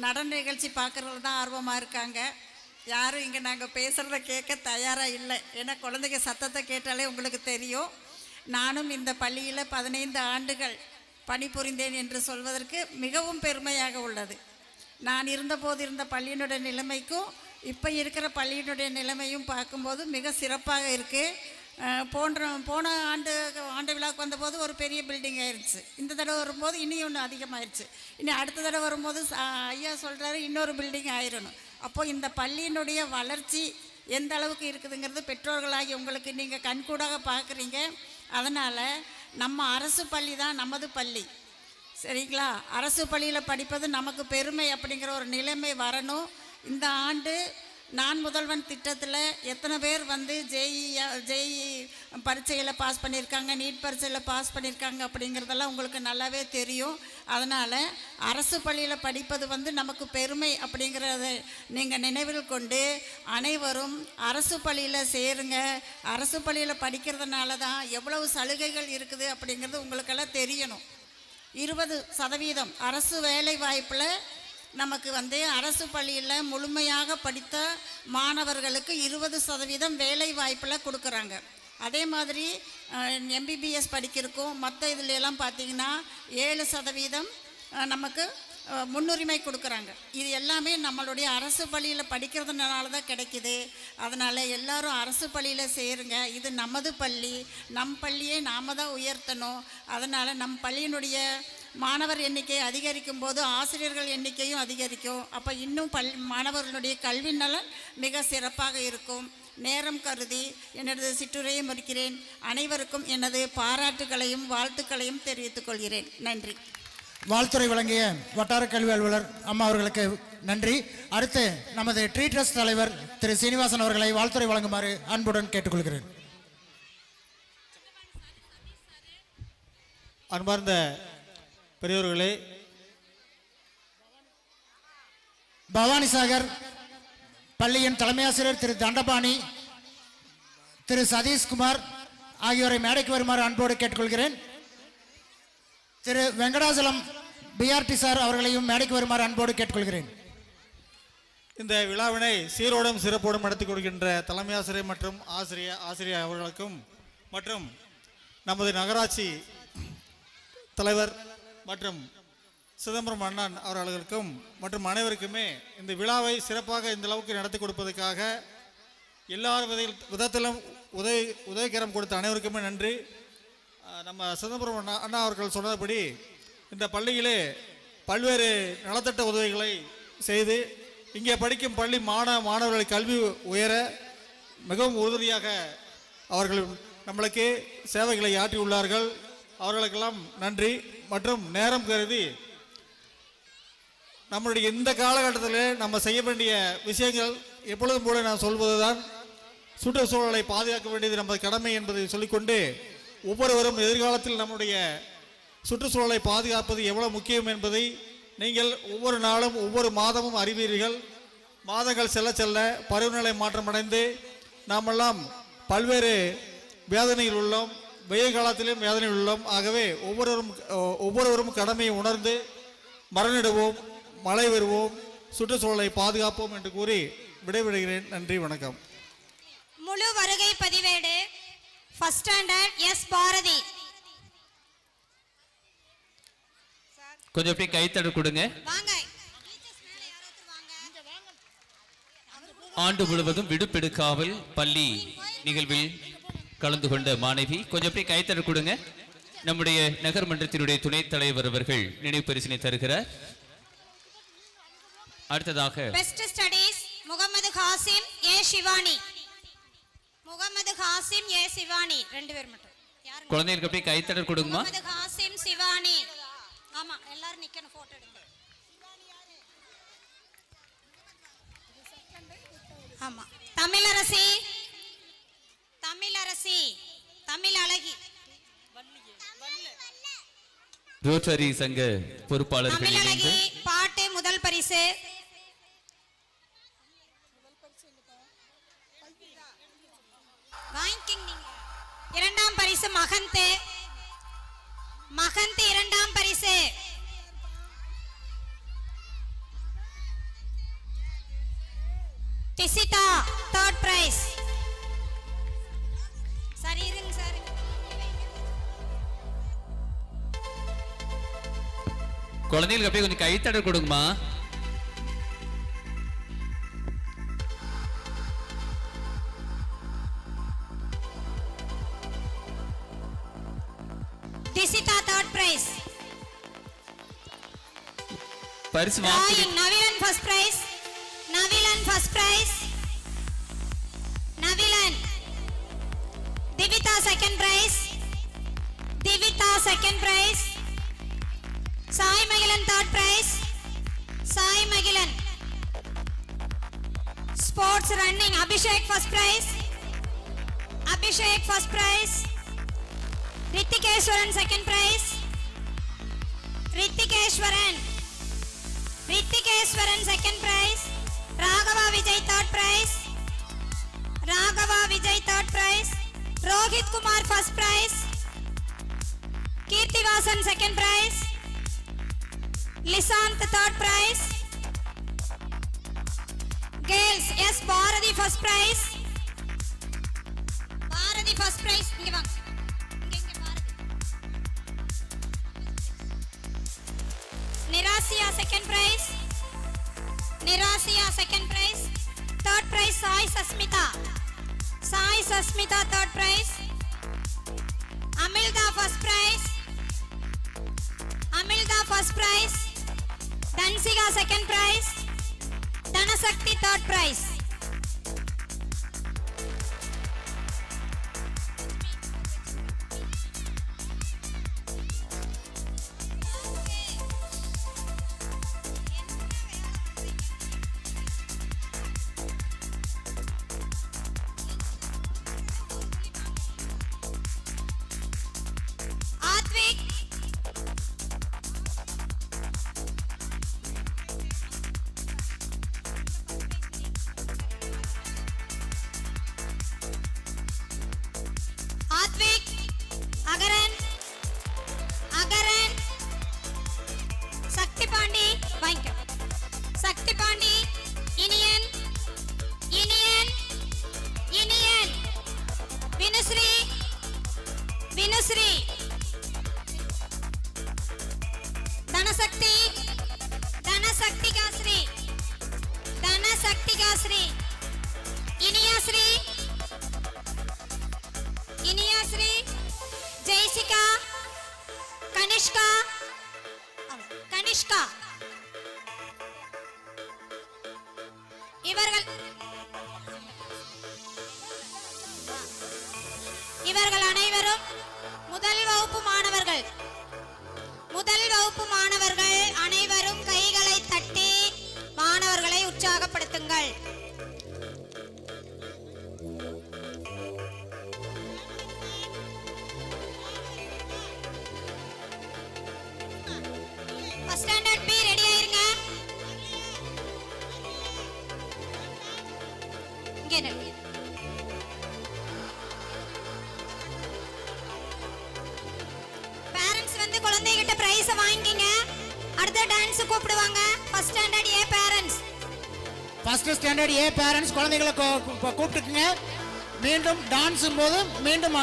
நடன நிகழ்ச்சி பார்க்குறது தான் ஆர்வமாக இருக்காங்க. யாரும் இங்கே நாங்கள் பேசுகிறத கேட்க தயாராக இல்லை. ஏன்னா குழந்தைங்க சத்தத்தை கேட்டாலே உங்களுக்கு தெரியும். நானும் இந்த பள்ளியில் 15 ஆண்டுகள் பணிபுரிந்தேன் என்று சொல்வதற்கு மிகவும் பெருமையாக உள்ளது. நான் இருந்தபோது இருந்த பள்ளியினுடைய நிலைமைக்கும் இப்போ இருக்கிற பள்ளியினுடைய நிலைமையும் பார்க்கும்போது மிக சிறப்பாக இருக்குது. போன ஆண்டு விழாவுக்கு வந்தபோது ஒரு பெரிய பில்டிங் ஆயிடுச்சு. இந்த தடவை வரும்போது இன்னும் ஒன்று அதிகமாகிடுச்சு. இனி அடுத்த தடவை வரும்போது ஐயா சொல்கிறாரு இன்னொரு பில்டிங் ஆயிடணும். அப்போது இந்த பள்ளியினுடைய வளர்ச்சி எந்த அளவுக்கு இருக்குதுங்கிறது பெற்றோர்களாகி உங்களுக்கு நீங்கள் கண்கூடாக பார்க்குறீங்க. அதனால் நம்ம அரசு பள்ளி தான் நமது பள்ளி, சரிங்களா? அரசு பள்ளியில் படிப்பது நமக்கு பெருமை அப்படிங்கிற ஒரு நிலைமை வரணும். இந்த ஆண்டு நான் முதல்வன் திட்டத்தில் எத்தனை பேர் வந்து ஜேஇ பரீட்சையில் பாஸ் பண்ணியிருக்காங்க, நீட் பரீட்சையில் பாஸ் பண்ணியிருக்காங்க அப்படிங்கிறதெல்லாம் உங்களுக்கு நல்லாவே தெரியும். அதனால் அரசு பள்ளியில் படிப்பது வந்து நமக்கு பெருமை அப்படிங்கிறத நீங்கள் நினைவில் கொண்டு அனைவரும் அரசு பள்ளியில் சேருங்க. அரசு பள்ளியில் படிக்கிறதுனால தான் எவ்வளவு சலுகைகள் இருக்குது அப்படிங்கிறது உங்களுக்கெல்லாம் தெரியணும். 20% அரசு வேலை வாய்ப்பில் நமக்கு வந்து அரசு பள்ளியில் முழுமையாக படித்த மாணவர்களுக்கு 20% வேலை வாய்ப்பில் கொடுக்குறாங்க. அதே மாதிரி எம்பிபிஎஸ் படிக்கிறக்கும் மற்ற இதுல எல்லாம் பார்த்திங்கன்னா 7% நமக்கு முன்னுரிமை கொடுக்குறாங்க. இது எல்லாமே நம்மளுடைய அரசு பள்ளியில் படிக்கிறதுனால தான் கிடைக்கிது. அதனால் எல்லாரும் அரசு பள்ளியில் சேருங்க. இது நமது பள்ளி, நம் பள்ளியை நாம் தான் உயர்த்தணும். அதனால் நம் பள்ளியினுடைய மாணவர் எண்ணிக்கை அதிகரிக்கும் போது ஆசிரியர்கள் எண்ணிக்கையும் அதிகரிக்கும். அப்போ இன்னும் மாணவர்களுடைய கல்வி நலன் மிக சிறப்பாக இருக்கும். நேரம் கருதி எனது சிற்றுரையை முடிக்கிறேன். அனைவருக்கும் எனது பாராட்டுகளையும் வாழ்த்துக்களையும் தெரிவித்துக் கொள்கிறேன். நன்றி. வாழ்த்துறை வழங்கிய வட்டார கல்வி அலுவலர் அம்மா அவர்களுக்கு நன்றி. அடுத்து நமது ட்ரீ ட்ரஸ்ட் தலைவர் திரு சீனிவாசன் அவர்களை வாழ்த்துறை வழங்குமாறு அன்புடன் கேட்டுக்கொள்கிறேன். அன்பார்ந்த பெரியோர்களே, பவானிசாகர் பள்ளியின் தலைமை ஆசிரியர் திரு தண்டபாணி, திரு சதீஷ்குமார் ஆகியோரை மேடைக்கு வருமாறு அன்போடு கேட்டுக்கொள்கிறேன். திரு வெங்கடாசலம் பிஆர்டி சார் அவர்களையும் மேடைக்கு வருமாறு அன்போடு கேட்டுக்கொள்கிறேன். இந்த விழாவினை சீரோடும் சிறப்போடும் நடத்தி கொடுக்கின்ற தலைமை ஆசிரியர் மற்றும் ஆசிரியர் அவர்களுக்கும் மற்றும் நமது நகராட்சி தலைவர் மற்றும் சிதம்பரம் அண்ணன் அவர்களுக்கும் மற்றும் அனைவருக்குமே இந்த விழாவை சிறப்பாக இந்த அளவுக்கு நடத்தி கொடுப்பதற்காக எல்லா விதத்திலும் உதவிகரம் கொடுத்த அனைவருக்குமே நன்றி. நம்ம சிதம்பரம் அண்ணா அவர்கள் சொன்னபடி இந்த பள்ளியிலே பல்வேறு நலத்திட்ட உதவிகளை செய்து இங்கே படிக்கும் பள்ளி மாணவர்கள் கல்வி உயர மிகவும் உறுதுணையாக அவர்கள் நம்மளுக்கு சேவைகளை ஆற்றியுள்ளார்கள். அவர்களுக்கெல்லாம் நன்றி. மற்றும் நேரம் கருதி நம்மளுடைய இந்த காலகட்டத்தில் நம்ம செய்ய வேண்டிய விஷயங்கள் எப்பொழுதும் போல நான் சொல்வதுதான், சுற்றுச்சூழலை பாதுகாக்க வேண்டியது நமது கடமை என்பதை சொல்லிக்கொண்டு ஒவ்வொருவரும் எதிர்காலத்தில் நம்முடைய சுற்றுச்சூழலை பாதுகாப்பது எவ்வளவு முக்கியம் என்பதை நீங்கள் ஒவ்வொரு நாளும் ஒவ்வொரு மாதமும் அறிவீர்கள். மாதங்கள் செல்ல செல்ல பருவநிலை மாற்றமடைந்து நாமெல்லாம் பல்வேறு வேதனையில் உள்ளோம், வெயில் காலத்திலும் வேதனையில் உள்ளோம். ஆகவே ஒவ்வொருவரும் கடமையை உணர்ந்து மரணிடுவோம், மழை வருவோம், சுற்றுச்சூழலை பாதுகாப்போம் என்று கூறி விடைபெறுகிறேன். நன்றி, வணக்கம். முழு வருகை பதிவேடு ஃபர்ஸ்ட் ஸ்டாண்டர்ட் எஸ் பாரதி. கொஞ்சம் அப்படியே கைத்தடு கொடுங்க. வாங்க. ஆண்டு முழுவதும் விடுப்பெடுக்காமல் பள்ளி நிகழ்வில் கலந்து கொண்ட மாணவி கொஞ்சம் அப்படியே கைத்தடு கொடுங்க. நம்முடைய நகர்மன்றத்தினுடைய துணைத் தலைவர் அவர்கள் நினைவு பரிசினை தருகிறார். அடுத்ததாக பெஸ்ட் ஸ்டடீஸ் முகமது ஹாசிம் ஏ சிவானி. முகமது ஹாசிம் ஏ சிவானி ரெண்டு பேர் மட்டும். குழந்தைகளுக்கு அப்படியே கைத்தடல் கொடுங்கம்மா. முகமது ஹாசிம் சிவானி. ஆமா, எல்லாரும் நிக்கணும், போட்டோ எடுங்க. ஆமா. தமிழரசி, தமிழரசி, தமிழ் அழகி. ரோட்டரி சங்க பொறுப்பாளர்கள் தமிழழகி பாட்டு முதல் பரிசு. வாங்கிக்கிங்க நீங்க. இரண்டாம் பரிசு மகந்த். மகந்த் இரண்டாம் பரிசு. Dishita third prize. சரி இருங்க சார். குழந்தைகளுக்கு அப்படியே கொஞ்சம் கைத்தடல் கொடுங்கம்மா. Dishita third prize. பரிசு வாங்கி Navilan first prize. Navilan first prize. Navilan. Dhivitha second prize. Dhivitha second prize. Sai Magizhan third prize. Sai Magizhan. Sports running Abhishek first prize. Abhishek first prize. Rithikeswaran second prize. Rithikeswaran. Rithikeswaran second prize. Raghava Vijay third prize. Raghava Vijay third prize. Rohit Kumar first prize. Keerthivasan second prize. Lisanth third prize. Girls S Bharathi first prize. Bharathi first prize. இங்க வாங்க. இங்க Bharathi. Nirasiya second prize. Nirasiya second prize. Third prize Sai Sasmitha. Sai Sasmitha third prize. Amiltha first prize. Amiltha first prize. Dhanshika second prize. Dhanasakthi third prize. Aadvik. Aadvik. Agaran. Agaran. Sakthi Pandi வாங்கிக்க. சக்தி பாண்டி. இனியன். இனியன். இனியன். வினுஸ்ரீ. வினுஸ்ரீ. தனசக்தி. தனசக்திகாஸ்ரீ. தனசக்திகாஸ்ரீ. இனியாஸ்ரீ. இனியாஸ்ரீ. ஜெய்சிகா. கனிஷ்கா. கனிஷ்கா. இவர்கள் அனைவரும் முதல் வகுப்பு மாணவர்கள். முதல் வகுப்பு மாணவர்கள் அனைவரும் கைகளை தட்டி மாணவர்களை உற்சாகப்படுத்துங்கள். ஃபர்ஸ்ட் ஸ்டாண்டர்ட் பி ரெடி ஆயிருங்க. இங்க நில்லு. பேரண்ட்ஸ் வந்து குழந்தைகிட்ட பிரைஸ் வாங்கிங்க. அடுத்த டான்ஸ் கூப்பிடுவாங்க. ஃபர்ஸ்ட் ஸ்டாண்டர்ட் ஏ பேரண்ட்ஸ். ஃபர்ஸ்ட் ஸ்டாண்டர்ட் ஏ பேரண்ட்ஸ் குழந்தைகளை கூப்பிட்டுக்குங்க. மீண்டும் டான்ஸும் போது மீண்டும்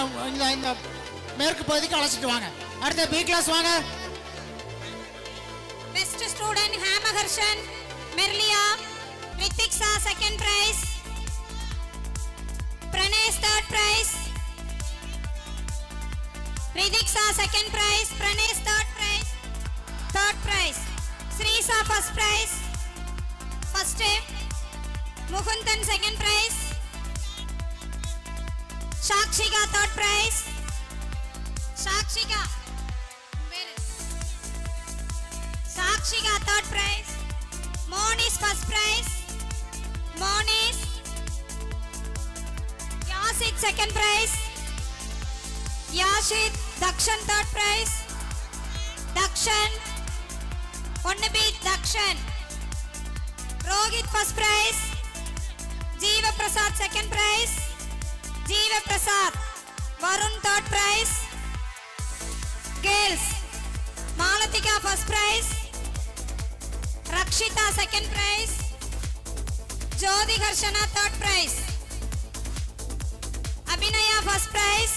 இந்த மேற்கு பகுதிக்கு அழைச்சிட்டு வாங்க. அடுத்த பி கிளாஸ் வாங்க. Best student Hemaharshan Merliya. Rithiksha second prize. Pranesh third prize. Rithiksha second prize. Pranesh third prize. Third prize. Srisha first prize. First. Mukundan second prize. Sakshika third prize. Sakshika. Sakshika third prize. Monish first prize. Monish. Yashith second prize. Yashith. Dakshan third prize. Dakshan. ஒன்னு B Dakshan. Rohit first prize. Jeeva Prasad second prize. Jeeva Prasad. Varun third prize. Girls Malathika first price. Rakshitha second prize. Jyothi Harshana third prize. Abhinaya first prize.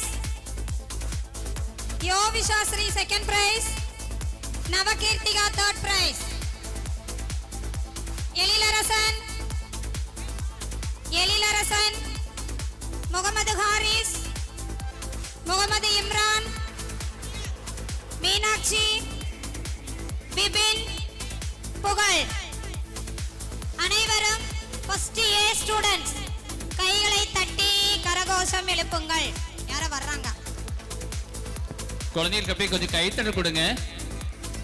Yovisha Sri second prize. Navakeerthika third prize. Ezhilarasan, Mohammed Haris, Mohammed Imran, Meenakshi, Bipin, Pugazh அனைவரும் first A students கைகளை தட்டி கரகோஷம் எழுப்புங்கள். யார வர்றாங்க? குழந்தைகளுக்கு அப்படியே கொஞ்சம் கைத்தட்டல் கொடுங்க.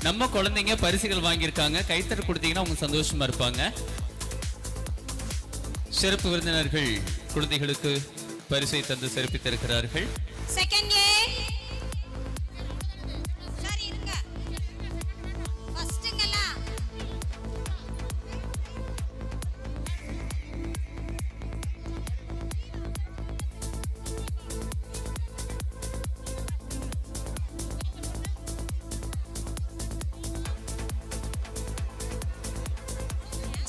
நம்ம குழந்தைங்க பரிசுகள் வாங்கியிருக்காங்க. கைத்தட்டல் கொடுத்தீங்கன்னா அவங்க சந்தோஷமா இருப்பாங்க. சிறப்பு விருந்தினர்கள் குழந்தைகளுக்கு பரிசை தந்து சிறப்பித்திருக்கிறார்கள். செகண்ட் ஏ சரி இருங்க. ஃபர்ஸ்ட்ங்களா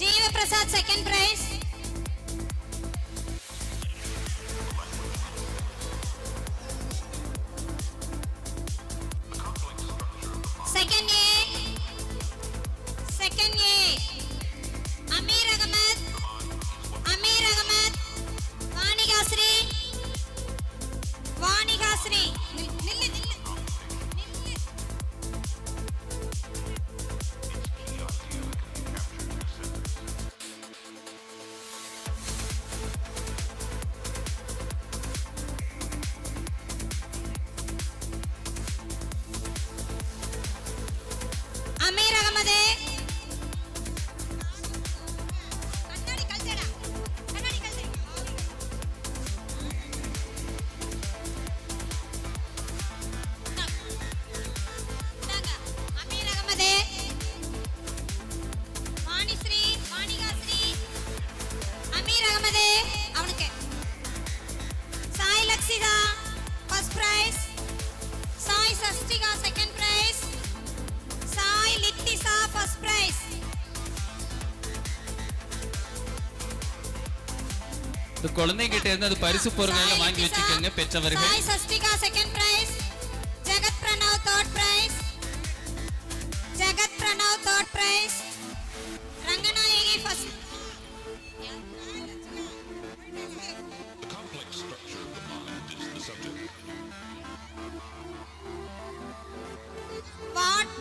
ஜீவ பிரசாத் செகண்ட் பிரைஸ். செகண்ட் ஏ அமீர் அகமத், வாணிகாஸ்ரீ நில்லு. அமீர் அகமது கண்ணாடி கல்ச்சடா கண்ணாடி கல்ச்சடா அமீர் அகமது, வாணிகாஸ்ரீ, அமீர் அகமது அவனுக்கு. Sai Lakshitha first prize. Sai Sashtika second prize. Sai Lithisha first prize. இந்த குழந்தைகிட்ட இருந்து அது பரிசு பொருட்களை வாங்கி வச்சுக்கோங்க பெற்றவர்கள். Sai Sashtika second prize. Jagath Pranav third prize. Ranganayaki first. வாட்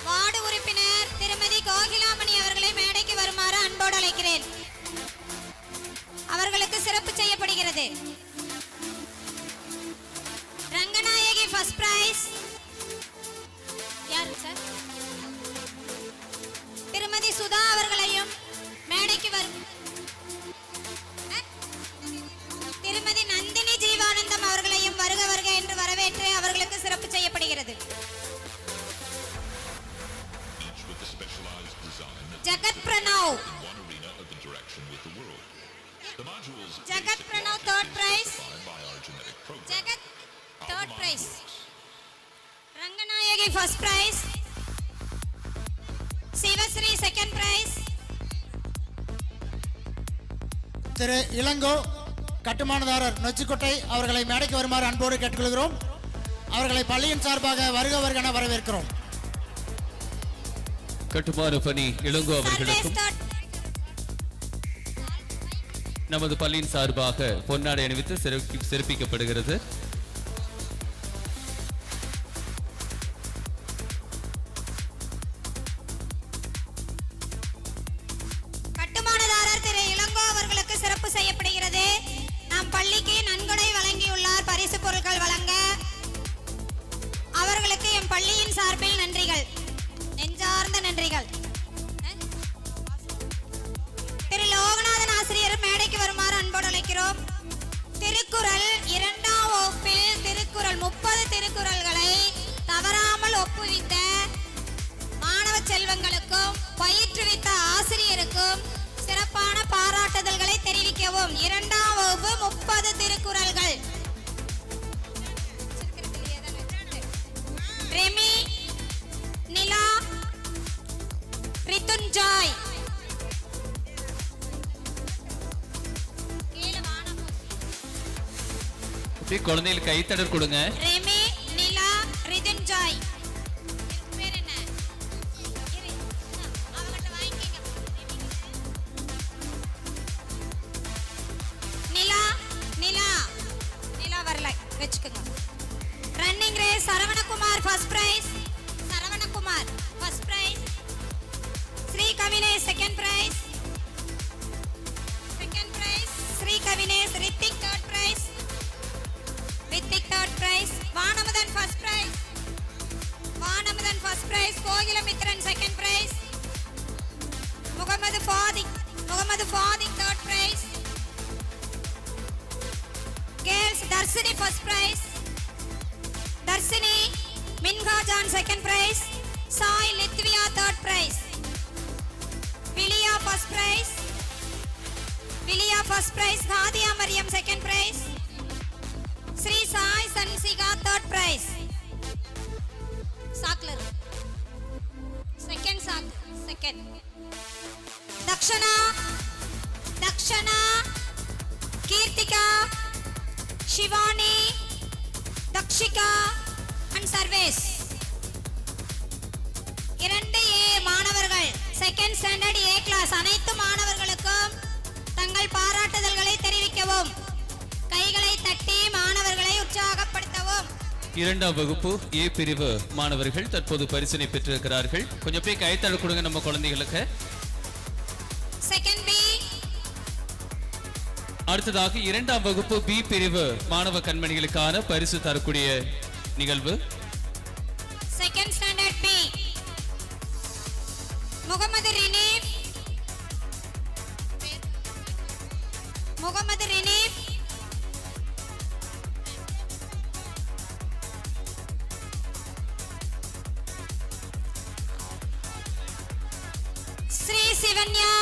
வார்டு உறுப்பினர் திருமதி கோகிலாமணி அவர்களை மேடைக்கு வருமாறு அன்போடு அழைக்கிறேன். அவர்களுக்கு சிறப்பு செய்யப்படுகிறது. Ranganayaki first price. யாரு சார்? திருமதி சுதா அவர்களையும் மேடைக்கு திருமதி நந்தினி ஜீவானந்தம் அவர்களையும் வருக என்று வரவேற்று அவர்களுக்கு சிறப்பு செய்யப்படுகிறது. Jagath Pranav third prize. Ranganayaki first prize. Sivasri second prize. திரு இளங்கோ கட்டுமானதாரர் நொச்சிக்கோட்டை அவர்களை மேடைக்கு வருமாறு அன்போடு கேட்டுக்கொள்கிறோம். அவர்களை பள்ளியின் சார்பாக வருக என வரவேற்கிறோம். கட்டுமான பணி இளங்கோ அவர்களுக்கும் நமது பள்ளியின் சார்பாக பொன்னாடை அணிவித்து சிறப்பிக்கப்படுகிறது. கட்டுமானதாரர் திரு இளங்கோ அவர்களுக்கு சிறப்பு செய்யப்படுகிறது. நம் பள்ளிக்கு நன்கொடை வழங்கியுள்ளார். பரிசு பொருட்கள் வழங்க அவர்களுக்கு எம் பள்ளியின் சார்பில் நன்றிகள், நெஞ்சார்ந்த நன்றிகள். திரு லோகநாதன் ஆசிரியர் மேடைக்கு வருமாறு அன்போடு அழைக்கிறோம். திருக்குறள் 2ஆம் வகுப்பில் திருக்குறள் 30 திருக்குறள்களை தவறாமல் ஒப்புவித்த மாணவ செல்வங்களுக்கும் பயிற்றுவித்த ஆசிரியருக்கும் சிறப்பான பாராட்டுதல்களை தெரிவிக்கவும். 2ஆம் வகுப்பு 30 திருக்குறள்கள். ரெமி, நிலா, ரித்துஞ்சாய். அப்படியே குழந்தைகளுக்கு கைத்தடர் கொடுங்க. ரெமி, நிலா, ரித்துஞ்சாய். பேர் என்ன? அவங்கட்ட வாங்கிக்கங்க. நிலா, நிலா, நிலா வரல, வெச்சுக்கங்க. Running race Saravanakumar first prize. Saravanakumar first prize. Sri Kavinesh second prize. Second prize Sri Kavinesh. Rithik third prize. Rithik third prize. Vanamuthan first prize. Vanamuthan first prize. Kokilamithran second prize. Mohammed Fathik third prize. Girls Dharshini first prize. Dharshini Minha John second prize. Sai Lithviya third prize. Viliya first prize. Viliya first prize. Hadiya Mariyam second prize. Sri Sai Sanshika third prize. சாக்லர் second. Second. Dakshana, Keerthika, Sivani, Dakshika and Sarvesh. 2A மாணவர்கள் second standard A class. அனைத்து மாணவர்களுக்கும் தங்கள் பாராட்டுதல்களை தெரிவிக்கவும். கைகளை தட்டி மாணவர்களை உற்சாகப்படுத்தவும். 2ஆம் வகுப்பு A பிரிவு மாணவர்கள் தற்போது பரிசினை பெற்றிருக்கிறார்கள். கொஞ்சம் போய் கைத்தடர் கொடுங்க நம்ம குழந்தைகளுக்கு. Second B. அடுத்ததாக 2ஆம் வகுப்பு B பிரிவு மாணவ கண்மணிகளுக்கான பரிசு தரக்கூடிய நிகழ்வு. Second standard B. Mohammed Rineep. Sri Sivanya.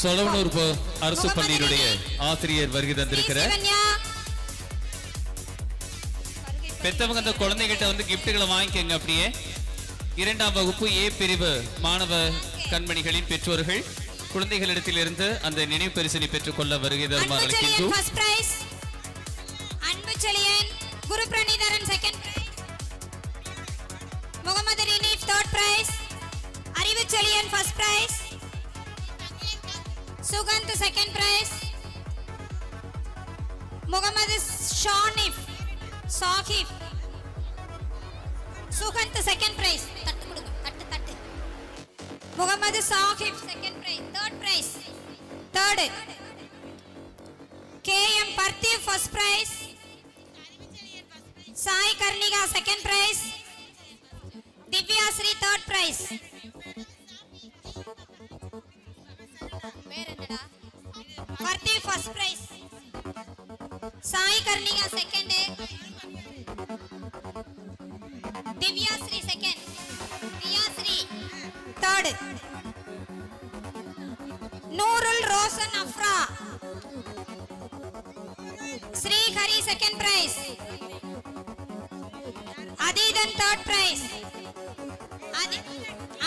Solavanur அரசு பள்ளியினுடைய ஆசிரியர் வருகை தந்திருக்கிறார். பெத்தவங்க அந்த குழந்தைகிட்ட வந்து கிஃப்ட்டுகளை வாங்கிக்கங்க. அப்படியே 2ஆம் வகுப்பு A பிரிவு மாணவ கண்மணிகளின் பெற்றோர்கள் குழந்தைகளிடத்திலிருந்து அந்த நினைவு பரிசினை பெற்றுக் கொள்ள வருகை தருமாறு அழைக்கின்றோம். Anbu Chezhiyan Guru Praneetharan second prize. Mohammed Rineep third prize. Arivu Chezhiyan first prize. Sugandh second prize. Mohammed Shanib Sahib. Sugandh second prize. தட்டு கொடுங்க, தட்டு. Mohammed Sahib second prize. Third prize. Third. KM Pardeep first prize. Sai Karnika second prize. Divya Sri third prize. பேர் என்னடா? Pardeep first prize. Sai Karnika second. Divya Sri second. Diya Sri third. Noorul Roshan Afra. Sri Hari second prize. அதீதன் third prize.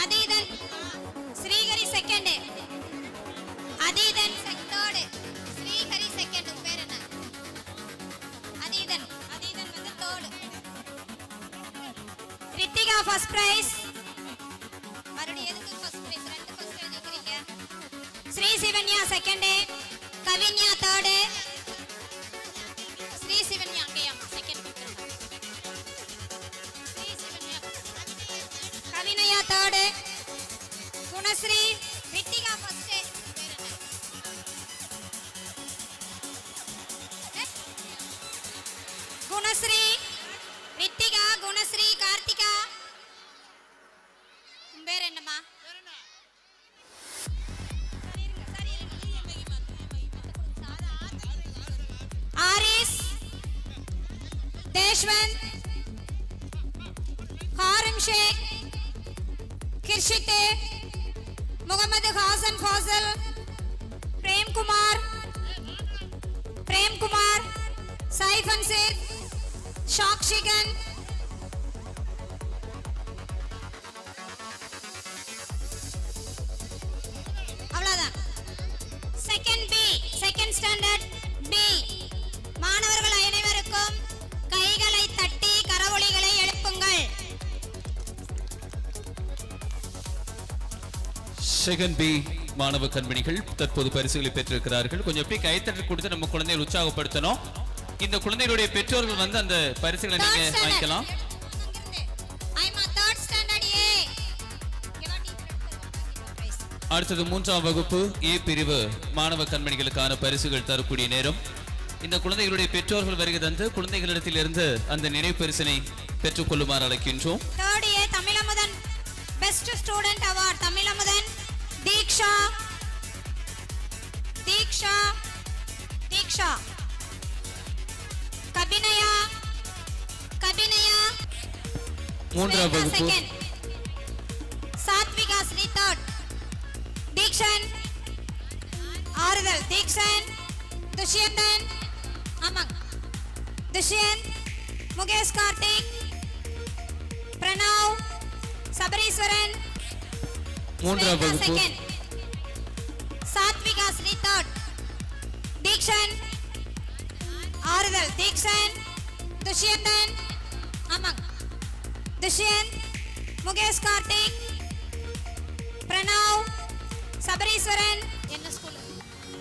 Adheethan Srihari second. Adheethan third. Srihari second. பேர் என்ன? அதீதன் வந்து third. Ritika first prize. மறுபடியும் எதுக்கு ஃபர்ஸ்ட் பிரைஸ்? ரெண்டு ஃபர்ஸ்ட் பிரைஸ் வைக்கிறீங்க. Sri Shivanya second. Kavinya third. Sri Shivanya KM second. Sri Shivanya. Kavinaya third. Gunasri. Rithika first. Gunasri, Rithika, Gunasri, Karthika. பேர் என்னம்மா? யஷ்வந்த், ஹாரிம் ஷேக், கிர்ஷித், முகமது ஹாசன் ஃபாசல், பிரேம்குமார், சைஃப் அன்சிர், ஷாக்ஷிகன், அவ்வளவுதான். செகண்ட் ஸ்டாண்டர்ட் பி மாணவர்கள் அனைவருக்கும் கைகளை தட்டி கரவொலிகளை எழுப்புங்கள். செகண்ட் பி மாணவ கண்மணிகள் தற்போது பரிசுகளை பெற்றிருக்கிறார்கள். கொஞ்சம் எப்படி கைத்தட்டல் கொடுத்து நம்ம குழந்தைகளை உற்சாகப்படுத்தணும். இந்த குழந்தைகளுடைய பெற்றோர்கள் வந்து அந்த பரிசுகளை நீங்க வாங்கிக்கலாம். அடுத்தது 3ஆம் வகுப்பு ஏ பிரிவு மாணவ கண்மணிகளுக்கான பரிசுகள் தரக்கூடிய நேரம். இந்த குழந்தைகளுடைய பெற்றோர்கள் வருகை தந்து குழந்தைகளிடத்திலிருந்து அந்த நினைவு பரிசினை பெற்றுக் கொள்ளுமாறு அழைக்கின்றோம். Third A Tamizhamudhan best student award Tamizhamudhan Diksha, Kabinaya, 3ஆம் வகுப்பு சாத்விகா ஸ்ரீ தேர்ட், தீக்ஷன், ஆறுதல் தீக்ஷன், துஷ்யந்தன், ஆமாங்க துஷ்யந்த், முகேஷ் கார்த்திக், பிரணவ், சபரீஸ்வரன், 3ஆம் வகுப்பு சாத்விகா ஸ்ரீ தேர்ட், தீக்ஷன், ஆறுதல் தீக்ஷன், துஷ்யந்தன், ஆமாங்க துஷ்யந்த், முகேஷ் கார்த்திக், பிரணவ், சபரீஸ்வரன். என்ன ஸ்கூல்?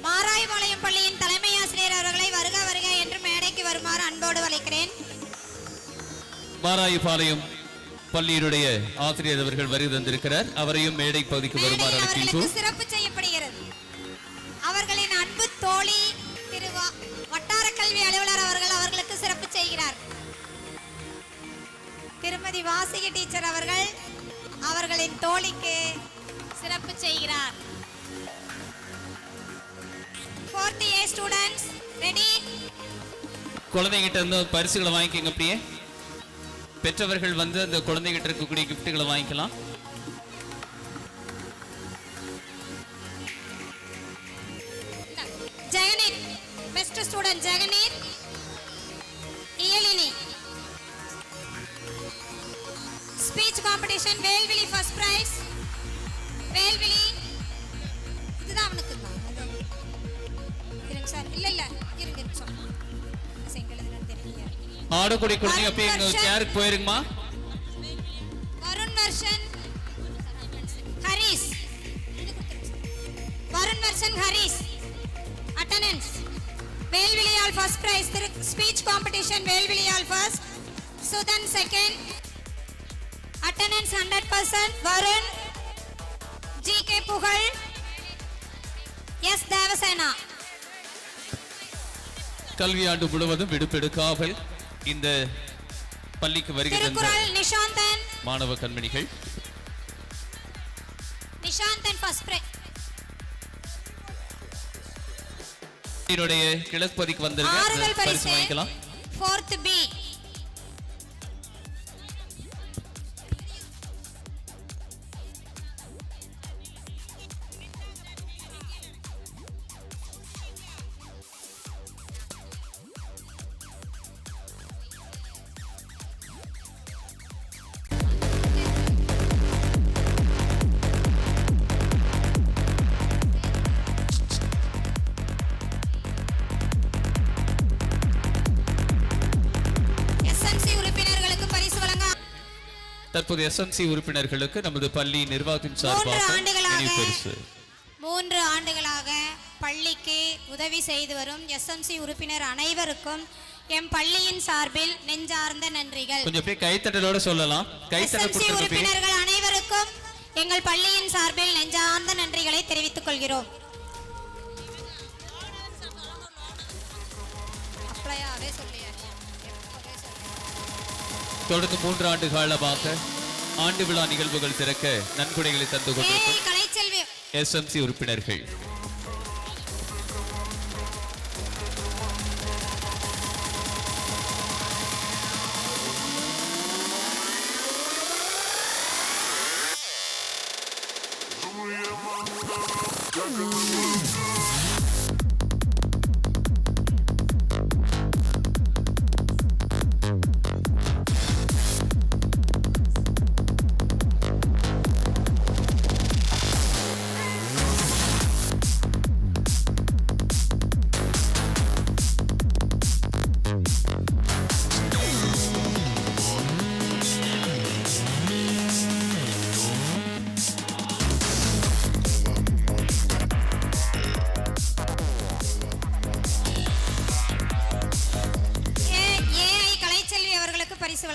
மாராய்பாளையம் பள்ளியின் தலைமை ஆசிரியர் அவர்களை வருக வருக என்று மேடைக்கு வருமாறு அன்போடு அழைக்கிறேன். மாராய்பாளையம் பள்ளியினுடைய ஆசிரியர் அவர்கள் வருகை தந்திருக்கிறார். அவரையும் மேடை பகுதிக்கு வருமாறு அழைக்கின்றோம். சிறப்பு செய்யப்படுகிறது. அவர்களின் அன்பு தோழி திரு வட்டார கல்வி அலுவலர் அவர்கள் அவர்களுக்கு சிறப்பு செய்கிறார். திருமதி வாசிகி டீச்சர் அவர்கள் அவர்களின் தோழிக்கு சிறப்பு செய்கிறார். 4th A students ready. குழந்தைகிட்ட இருந்து பரிசுகளை வாங்கிக்கங்க. அப்படியே பெற்றவர்கள் வந்து அந்த குழந்தைகிட்ட இருக்கக்கூடிய கிஃப்ட்டுகளை வாங்கிக்கலாம். ஜெகனீத் பெஸ்ட் ஸ்டூடண்ட் ஜெகனீத், இயலினி ஸ்பீச் காம்படிஷன் வேல்விழி ஃபர்ஸ்ட் பிரைஸ், வேல்விழி இதுதான் அவனுக்கு தான். இருங்க சார், இல்ல இருங்க நிமிஷம் செங்கலதுன்னு தெரியல. ஆடக்கூடிய குழந்தை அப்படியே எங்க கேருக்கு போயிருங்கம்மா. வருண் வர்ஷன் ஹரிஸ், வருண் வர்ஷன் ஹரிஸ் அட்டெண்டன்ஸ் வேல்விழியால் ஃபர்ஸ்ட் பிரைஸ், ஸ்பீச் காம்படிஷன் வேல்விழியால் first, Suthan second, attendance 100%, Varun, GK Pugazh, S Devasena. கல்வியாண்டு முழுவதும் விடுப்பெடுக்காமல் இந்த பள்ளிக்கு வருகிற நிஷாந்தன் மாணவ கண்மணிகள் நிஷாந்தன் ஃபர்ஸ்ட் பிரைஸ். என்னுடைய கிழக்கு பகுதிக்கு வந்திருக்க பரிசு வாங்கிக்கலாம். 4th B தற்போது எஸ்எம்சி உறுப்பினர்களுக்கு நமது பள்ளி நிர்வாகத்தின் சார்பாக 3 ஆண்டுகளாக பள்ளிக்கு உதவி செய்து வரும் எஸ்எம்சி உறுப்பினர் அனைவருக்கும் எம் பள்ளியின் சார்பில் நெஞ்சார்ந்த நன்றிகள். கொஞ்சம் அப்படியே கைத்தட்டலோட சொல்லலாம். கைத்தட்டல் உறுப்பினர்கள் அனைவருக்கும் எங்கள் பள்ளியின் சார்பில் நெஞ்சார்ந்த நன்றிகளை தெரிவித்துக் கொள்கிறோம். தொடர்ந்து 3 ஆண்டு காலமாக ஆண்டு விழா நிகழ்வுகள் திறக்க நன்கொடைகளை தந்து கொண்டிருக்கும் எஸ்எம்சி உறுப்பினர்கள்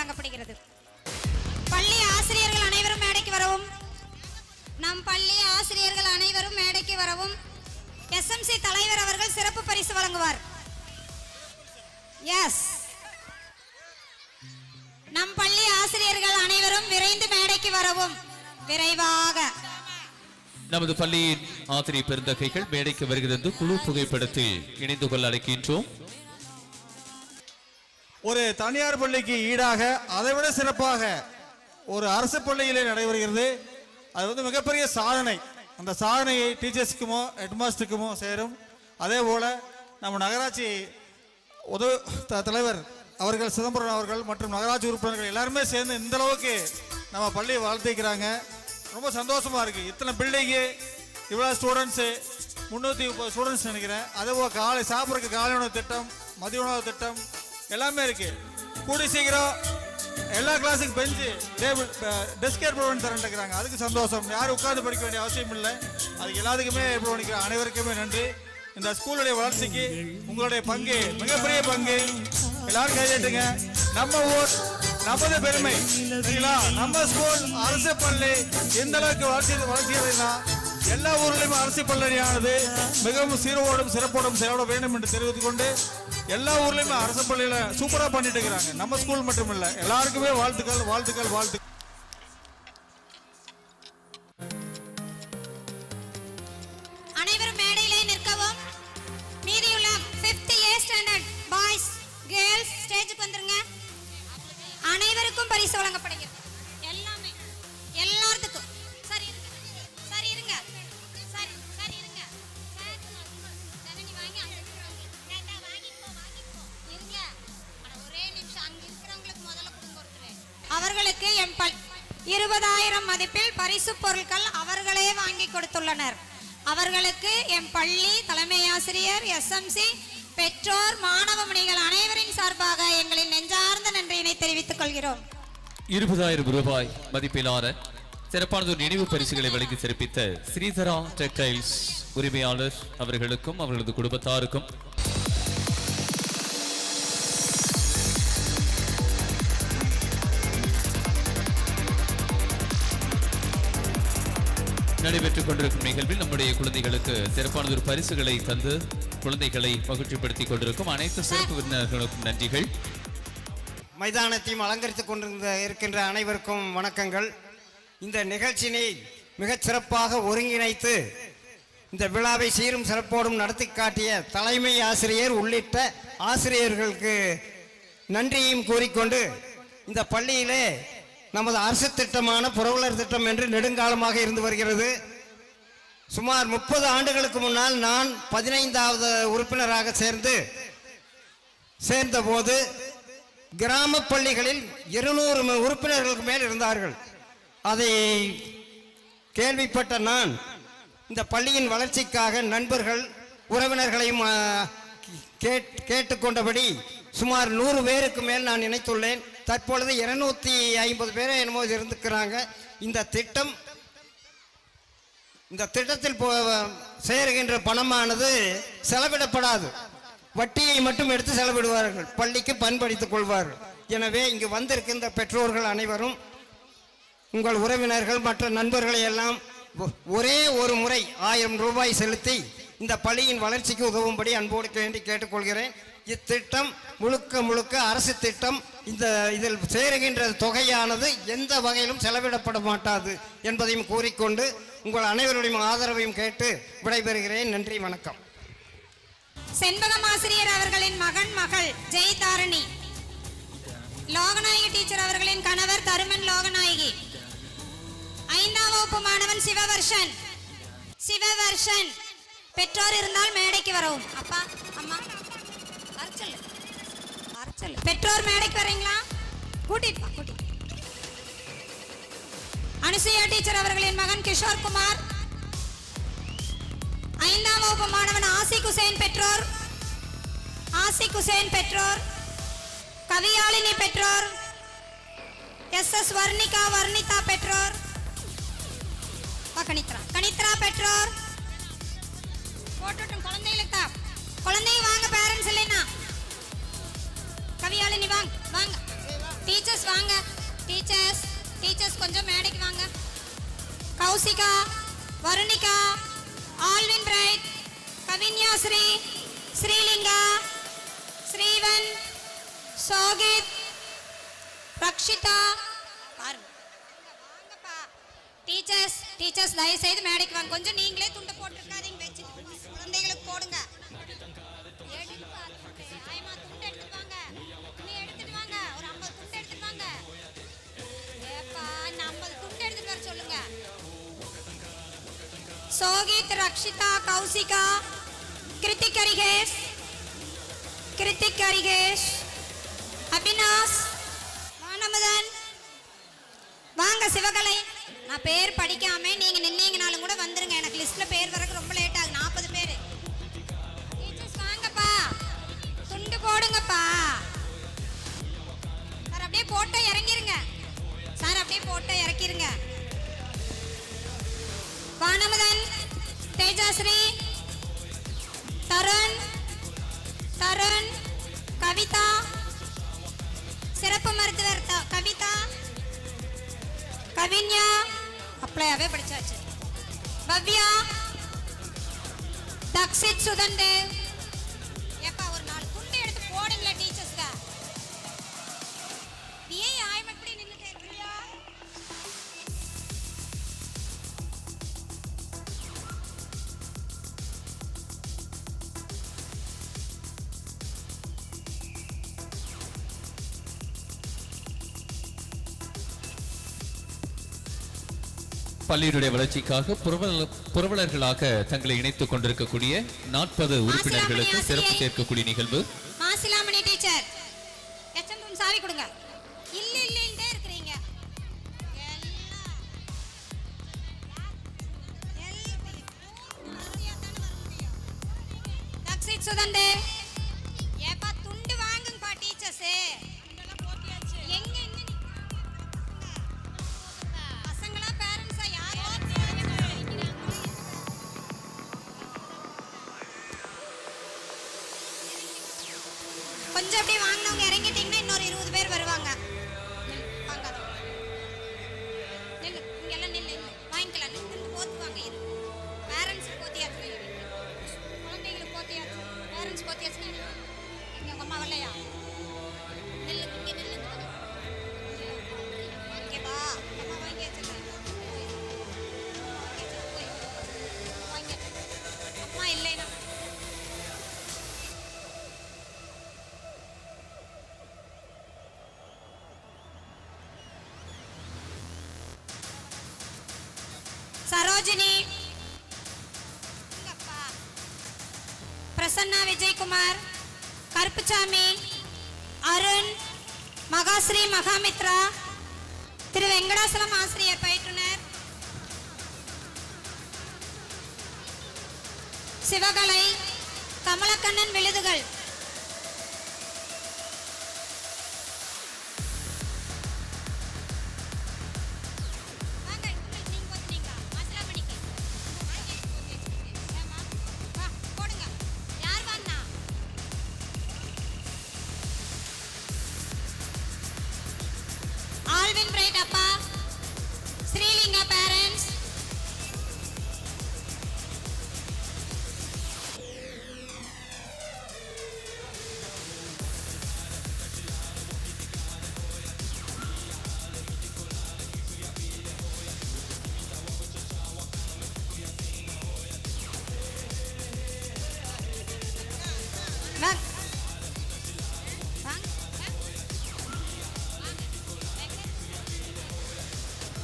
வழங்கப்படுகிறது. பள்ளி ஆசிரியர்கள் அனைவரும் மேடைக்கு வரவும். நம் பள்ளி ஆசிரியர்கள் அனைவரும் மேடைக்கு வரவும். எஸ்எம்சி தலைவர் அவர்கள் சிறப்பு பரிசு வழங்குவார். எஸ், நம் பள்ளி ஆசிரியர்கள் அனைவரும் விரைந்து மேடைக்கு வரவும். விரைவாக. நமது பள்ளியின் ஆசிரியர் பெருந்தகைகள் மேடைக்கு வருகிறது. குழு புகைப்படத்தில் இணைந்து கொள்ள அழைக்கின்றோம். ஒரு தனியார் பள்ளிக்கு ஈடாக அதைவிட சிறப்பாக ஒரு அரசு பள்ளியிலே நடைபெறுகிறது. அது வந்து மிகப்பெரிய சாதனை. அந்த சாதனையை டீச்சர்ஸுக்குமோ ஹெட்மாஸ்டருக்குமோ சேரும். அதே போல் நம்ம நகராட்சி தலைவர் அவர்கள் சிதம்பரம் அவர்கள் மற்றும் நகராட்சி உறுப்பினர்கள் எல்லாருமே சேர்ந்து இந்த அளவுக்கு நம்ம பள்ளியை வாழ்த்திக்கிறாங்க. ரொம்ப சந்தோஷமாக இருக்குது. இத்தனை பில்டிங்கு, இவ்வளோ ஸ்டூடெண்ட்ஸு, 330 ஸ்டூடெண்ட்ஸ் நினைக்கிறேன். அதே போல் காலை சாப்பிட்றதுக்கு காலை உணவு திட்டம், மதிய உணவு திட்டம் எல்லாமே இருக்குது. கூடி சீக்கிரம் எல்லா கிளாஸுக்கும் பெஞ்சு டேபிள் டெஸ்க் ஏற்பாடு பண்ணி தரேன்னுக்கிறாங்க. அதுக்கு சந்தோஷம். யாரும் உட்கார்ந்து படிக்க வேண்டிய அவசியம் இல்லை. அதுக்கு எல்லாத்துக்குமே ஏற்பாடு பண்ணிக்கிற அனைவருக்குமே நன்றி. இந்த ஸ்கூலுடைய வளர்ச்சிக்கு உங்களுடைய பங்கு மிகப்பெரிய பங்கு. எல்லாரும் கைதட்டுங்க. நம்ம ஊர் நமது பெருமை சரிங்களா? நம்ம ஸ்கூல் அரசு பள்ளி எந்த அளவுக்கு வளர்ச்சியதுன்னா எல்லா ஊர்லயுமே அரசு பள்ளியானது மிகவும் சீரோடும் சிறப்போடும் செயல்பட வேண்டும் என்று தெரிவித்துக் கொண்டு எல்லா ஊர்லயுமே அரசு பள்ளியில சூப்பரா பண்ணிட்டு இருக்கிறாங்க. நம்ம ஸ்கூல் மட்டும் இல்ல, எல்லாருக்குமே வாழ்த்துக்கள் வாழ்த்துக்கள் வாழ்த்துக்கள். அனைவரும் மேடையிலே நிற்கவும். மீதியுள்ள 5th A standard boys girls ஸ்டேஜுக்கு வந்துருங்க. அனைவருக்கும் பரிசு வழங்கப்படுகிறது. எல்லாமே எல்லாத்துக்கும். சரி இருங்க, சரி இருங்க, சரி சரி இருங்க. ஜனனி வாங்கி இருங்க. ஒரே நிமிஷம் அங்க இருக்கிறவங்களுக்கு முதல்ல கொடுங்க. அவர்களுக்கு 20,000 மதிப்பில் பரிசு பொருட்கள் அவர்களே வாங்கி கொடுத்துள்ளனர். அவர்களுக்கு எம் பள்ளி தலைமை ஆசிரியர், எஸ்எம்சி, பெற்றோர், மாணவ மணிகள் அனைவரின் சார்பாக எங்களின் நெஞ்சார்ந்த நன்றியினை தெரிவித்துக் கொள்கிறோம். 20,000 ரூபாய் மதிப்பிலான சிறப்பானதொரு நினைவு பரிசுகளை வழங்கி சிறப்பித்த ஸ்ரீதரா டெக்டைல்ஸ் உரிமையாளர் அவர்களுக்கும் அவர்களது குடும்பத்தாருக்கும் நடைபெற்றுக் கொண்டிருக்கும் நிகழ்வில் நம்முடைய குழந்தைகளுக்கு சிறப்பானதொரு பரிசுகளை தந்து குழந்தைகளை மகிழ்ச்சிப்படுத்திக் கொண்டிருக்கும் அனைத்து சிறப்பு விருந்தினர்களுக்கும் நன்றிகள். மைதானத்தையும் அலங்கரித்துக் இருக்கின்ற அனைவருக்கும் வணக்கங்கள். இந்த நிகழ்ச்சியினை மிகச் சிறப்பாக ஒருங்கிணைத்து இந்த விழாவை சீரும் சிறப்போடும் நடத்தி காட்டிய தலைமை ஆசிரியர் உள்ளிட்ட ஆசிரியர்களுக்கு நன்றியையும் கூறிக்கொண்டு, இந்த பள்ளியிலே நமது அரசு திட்டமான புரவலர் திட்டம் என்று நெடுங்காலமாக இருந்து வருகிறது. சுமார் 30 ஆண்டுகளுக்கு முன்னால் நான் 15வது உறுப்பினராக சேர்ந்தபோது கிராம பள்ளிகளில் 200 உறுப்பினர்களுக்கு மேல் இருந்தார்கள். அதை கேள்விப்பட்ட நான் இந்த பள்ளியின் வளர்ச்சிக்காக நண்பர்கள் உறவினர்களையும் கேட்டுக்கொண்டபடி சுமார் 100 பேருக்கு மேல் நான் நினைத்துள்ளேன். தற்பொழுது 250 பேரை என்னமோ இருந்துக்கிறாங்க. இந்த திட்டத்தில் சேருகின்ற பணமானது செலவிடப்படாது. வட்டியை மட்டும் எடுத்து செலவிடுவார்கள், பள்ளிக்கு பயன்படுத்திக் கொள்வார்கள். எனவே இங்கு வந்திருக்கின்ற பெற்றோர்கள் அனைவரும் உங்கள் உறவினர்கள் மற்ற நண்பர்களை எல்லாம் ஒரே ஒரு முறை 1000 ரூபாய் செலுத்தி இந்த பள்ளியின் வளர்ச்சிக்கு உதவும்படி அன்போடு வேண்டி கேட்டுக்கொள்கிறேன். இத்திட்டம் முழுக்க அரசு திட்டம். இதில் சேருகின்ற தொகையானது எந்த வகையிலும் செலவிடப்பட மாட்டாது என்பதையும் கூறிக்கொண்டு உங்கள் அனைவருடைய ஆதரவையும் கேட்டு விடைபெறுகிறேன். நன்றி, வணக்கம். செண்பகம் ஆசிரியர் அவர்களின் மகள் ஜெயதாரணி, லோகநாயகி டீச்சர் அவர்களின் கணவர் தருமன் லோகநாயகி, 5ஆம் வகுப்பு மாணவன் சிவவர்ஷன். பெற்றோர் இருந்தால் மேடைக்கு வரவும். அப்பா அம்மா அரச்சல் பெற்றோர் மேடைக்கு வரீங்களா? கூட்டிட்டு. அனுசுயா டீச்சர் அவர்களின் மகன் கிஷோர் குமார், 5ஆம் வகுப்பு மாணவன் ஆசிக் ஹுசேன் பெற்றோர், கவியாளினி பெற்றோர், SS வர்ணிதா பெற்றோர், கணித்ரா பெற்றோர். போட்டுட்டும் குழந்தைகளுக்கு குழந்தைங்க வாங்க, பேரண்ட்ஸ் இல்லைன்னா கவியாளினி வாங்க. டீச்சர்ஸ் வாங்க. டீச்சர்ஸ் கொஞ்சம் மேடைக்கு வாங்க. கௌசிகா, வருணிகா, ஆல்வின் பிரைட், கவின்யாஸ்ரீ, ஸ்ரீலிங்கா, ஸ்ரீவன், சோகித், ரக்ஷிதா, வாங்கப்பா. டீச்சர்ஸ் தயவு செய்து மேடைக்கு வாங்க. கொஞ்சம் நீங்களே துண்டை போட்டுருக்காதீங்க, வச்சு குழந்தைகளுக்கு போடுங்க. ஆயமா துண்டு எடுத்துட்டு வாங்க. நீ எடுத்துட்டு வாங்க. ஒரு 50 துண்டு எடுத்துட்டு வாங்க. ஏப்பா 50 துண்டு எடுத்துட்டு வர சொல்லுங்க. சோகித், ரக்ஷிதா, கௌசிகா, கிருத்திக் அரிகேஷ், அபினாஷ், வானமதன், வாங்க. சிவகலை, நான் பேர் படிக்காம நீங்க நின்னீங்கனாலும் கூட வந்துருங்க. எனக்கு லிஸ்ட்ல பேர் வரக்கு ரொம்ப லேட் ஆகுது. 40 பேர். டீச்சர்ஸ் வாங்கப்பா, துண்டு போடுங்கப்பா. சார் அப்படியே போட்டோ இறங்கிருங்க. வானமதன், தேஜாஸ்ரீ, தருண், கவிதா, சிறப்பு மருத்துவர் கவிதா, கவின்யா, அப்ளையாவே படிச்சாச்சு. பவ்யா, தக்ஷித், சுதன்தேவ். ஏப்பா ஒரு 4 துண்டு எடுத்து போடுங்களா டீச்சர்ஸ்க்கு. ஏன் ஆயம் எப்படி நின்னுட்டே இருக்கறியா? பள்ளியினுடைய வளர்ச்சிக்காக புரவலர்களாக தங்களை இணைத்துக் கொண்டிருக்கக்கூடிய 40 உறுப்பினர்களுக்கு சிறப்பு சேர்க்கக்கூடிய நிகழ்வு. மாசிலாமணி டீச்சர், எச்எம் ரூம் சாவி கொடுங்க. இல்ல இருக்கறீங்க. தக்ஷித், சுதன்தேவ். ஏப்பா துண்டு வாங்குங்கப்பா டீச்சர்ஸ். எங்க பசங்களா பேரண்ட்ஸா யாரோ கொஞ்சம் அப்படியே வாங்கினவங்க இறங்கிட்டீங்கன்னா இன்னொரு 20 பேர் வருவாங்க. நில்லு. வாங்கிக்கலாம். நின்று போத்துவாங்க. பேரண்ட்ஸ் போத்தியாச்சு, குழந்தைங்களுக்கு போத்தியாச்சு, பேரண்ட்ஸ் போத்தியாச்சு. இங்க உங்க அம்மா வரலையா? நில்லு. இங்க வா. அம்மா வாங்கியாச்சு. அம்மா இல்லைன்னா சரோஜினி, பிரசன்னா, விஜயகுமார், கருப்புசாமி, அருண், மகாஸ்ரீ, மகாமித்ரா, திரு வெங்கடாசலம் ஆசிரியர் பயிற்றுனர், சிவகலை, கமலக்கண்ணன் விழுதுகள். ஆல்வின் பிரைட் அப்பா, ஸ்ரீலிங்கா பேரண்ட்ஸ்,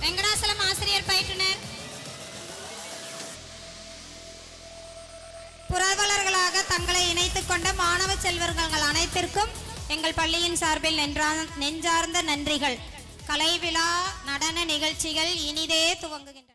வெங்கடாசலம் ஆசிரியர் பயிற்றுனர், புரவலர்களாக தங்களை இணைத்துக் கொண்ட மாணவ செல்வர்கள் அனைத்திற்கும் எங்கள் பள்ளியின் சார்பில் நெஞ்சார்ந்த நன்றிகள். கலை விழா நடன நிகழ்ச்சிகள் இனிதே துவங்குகின்றன.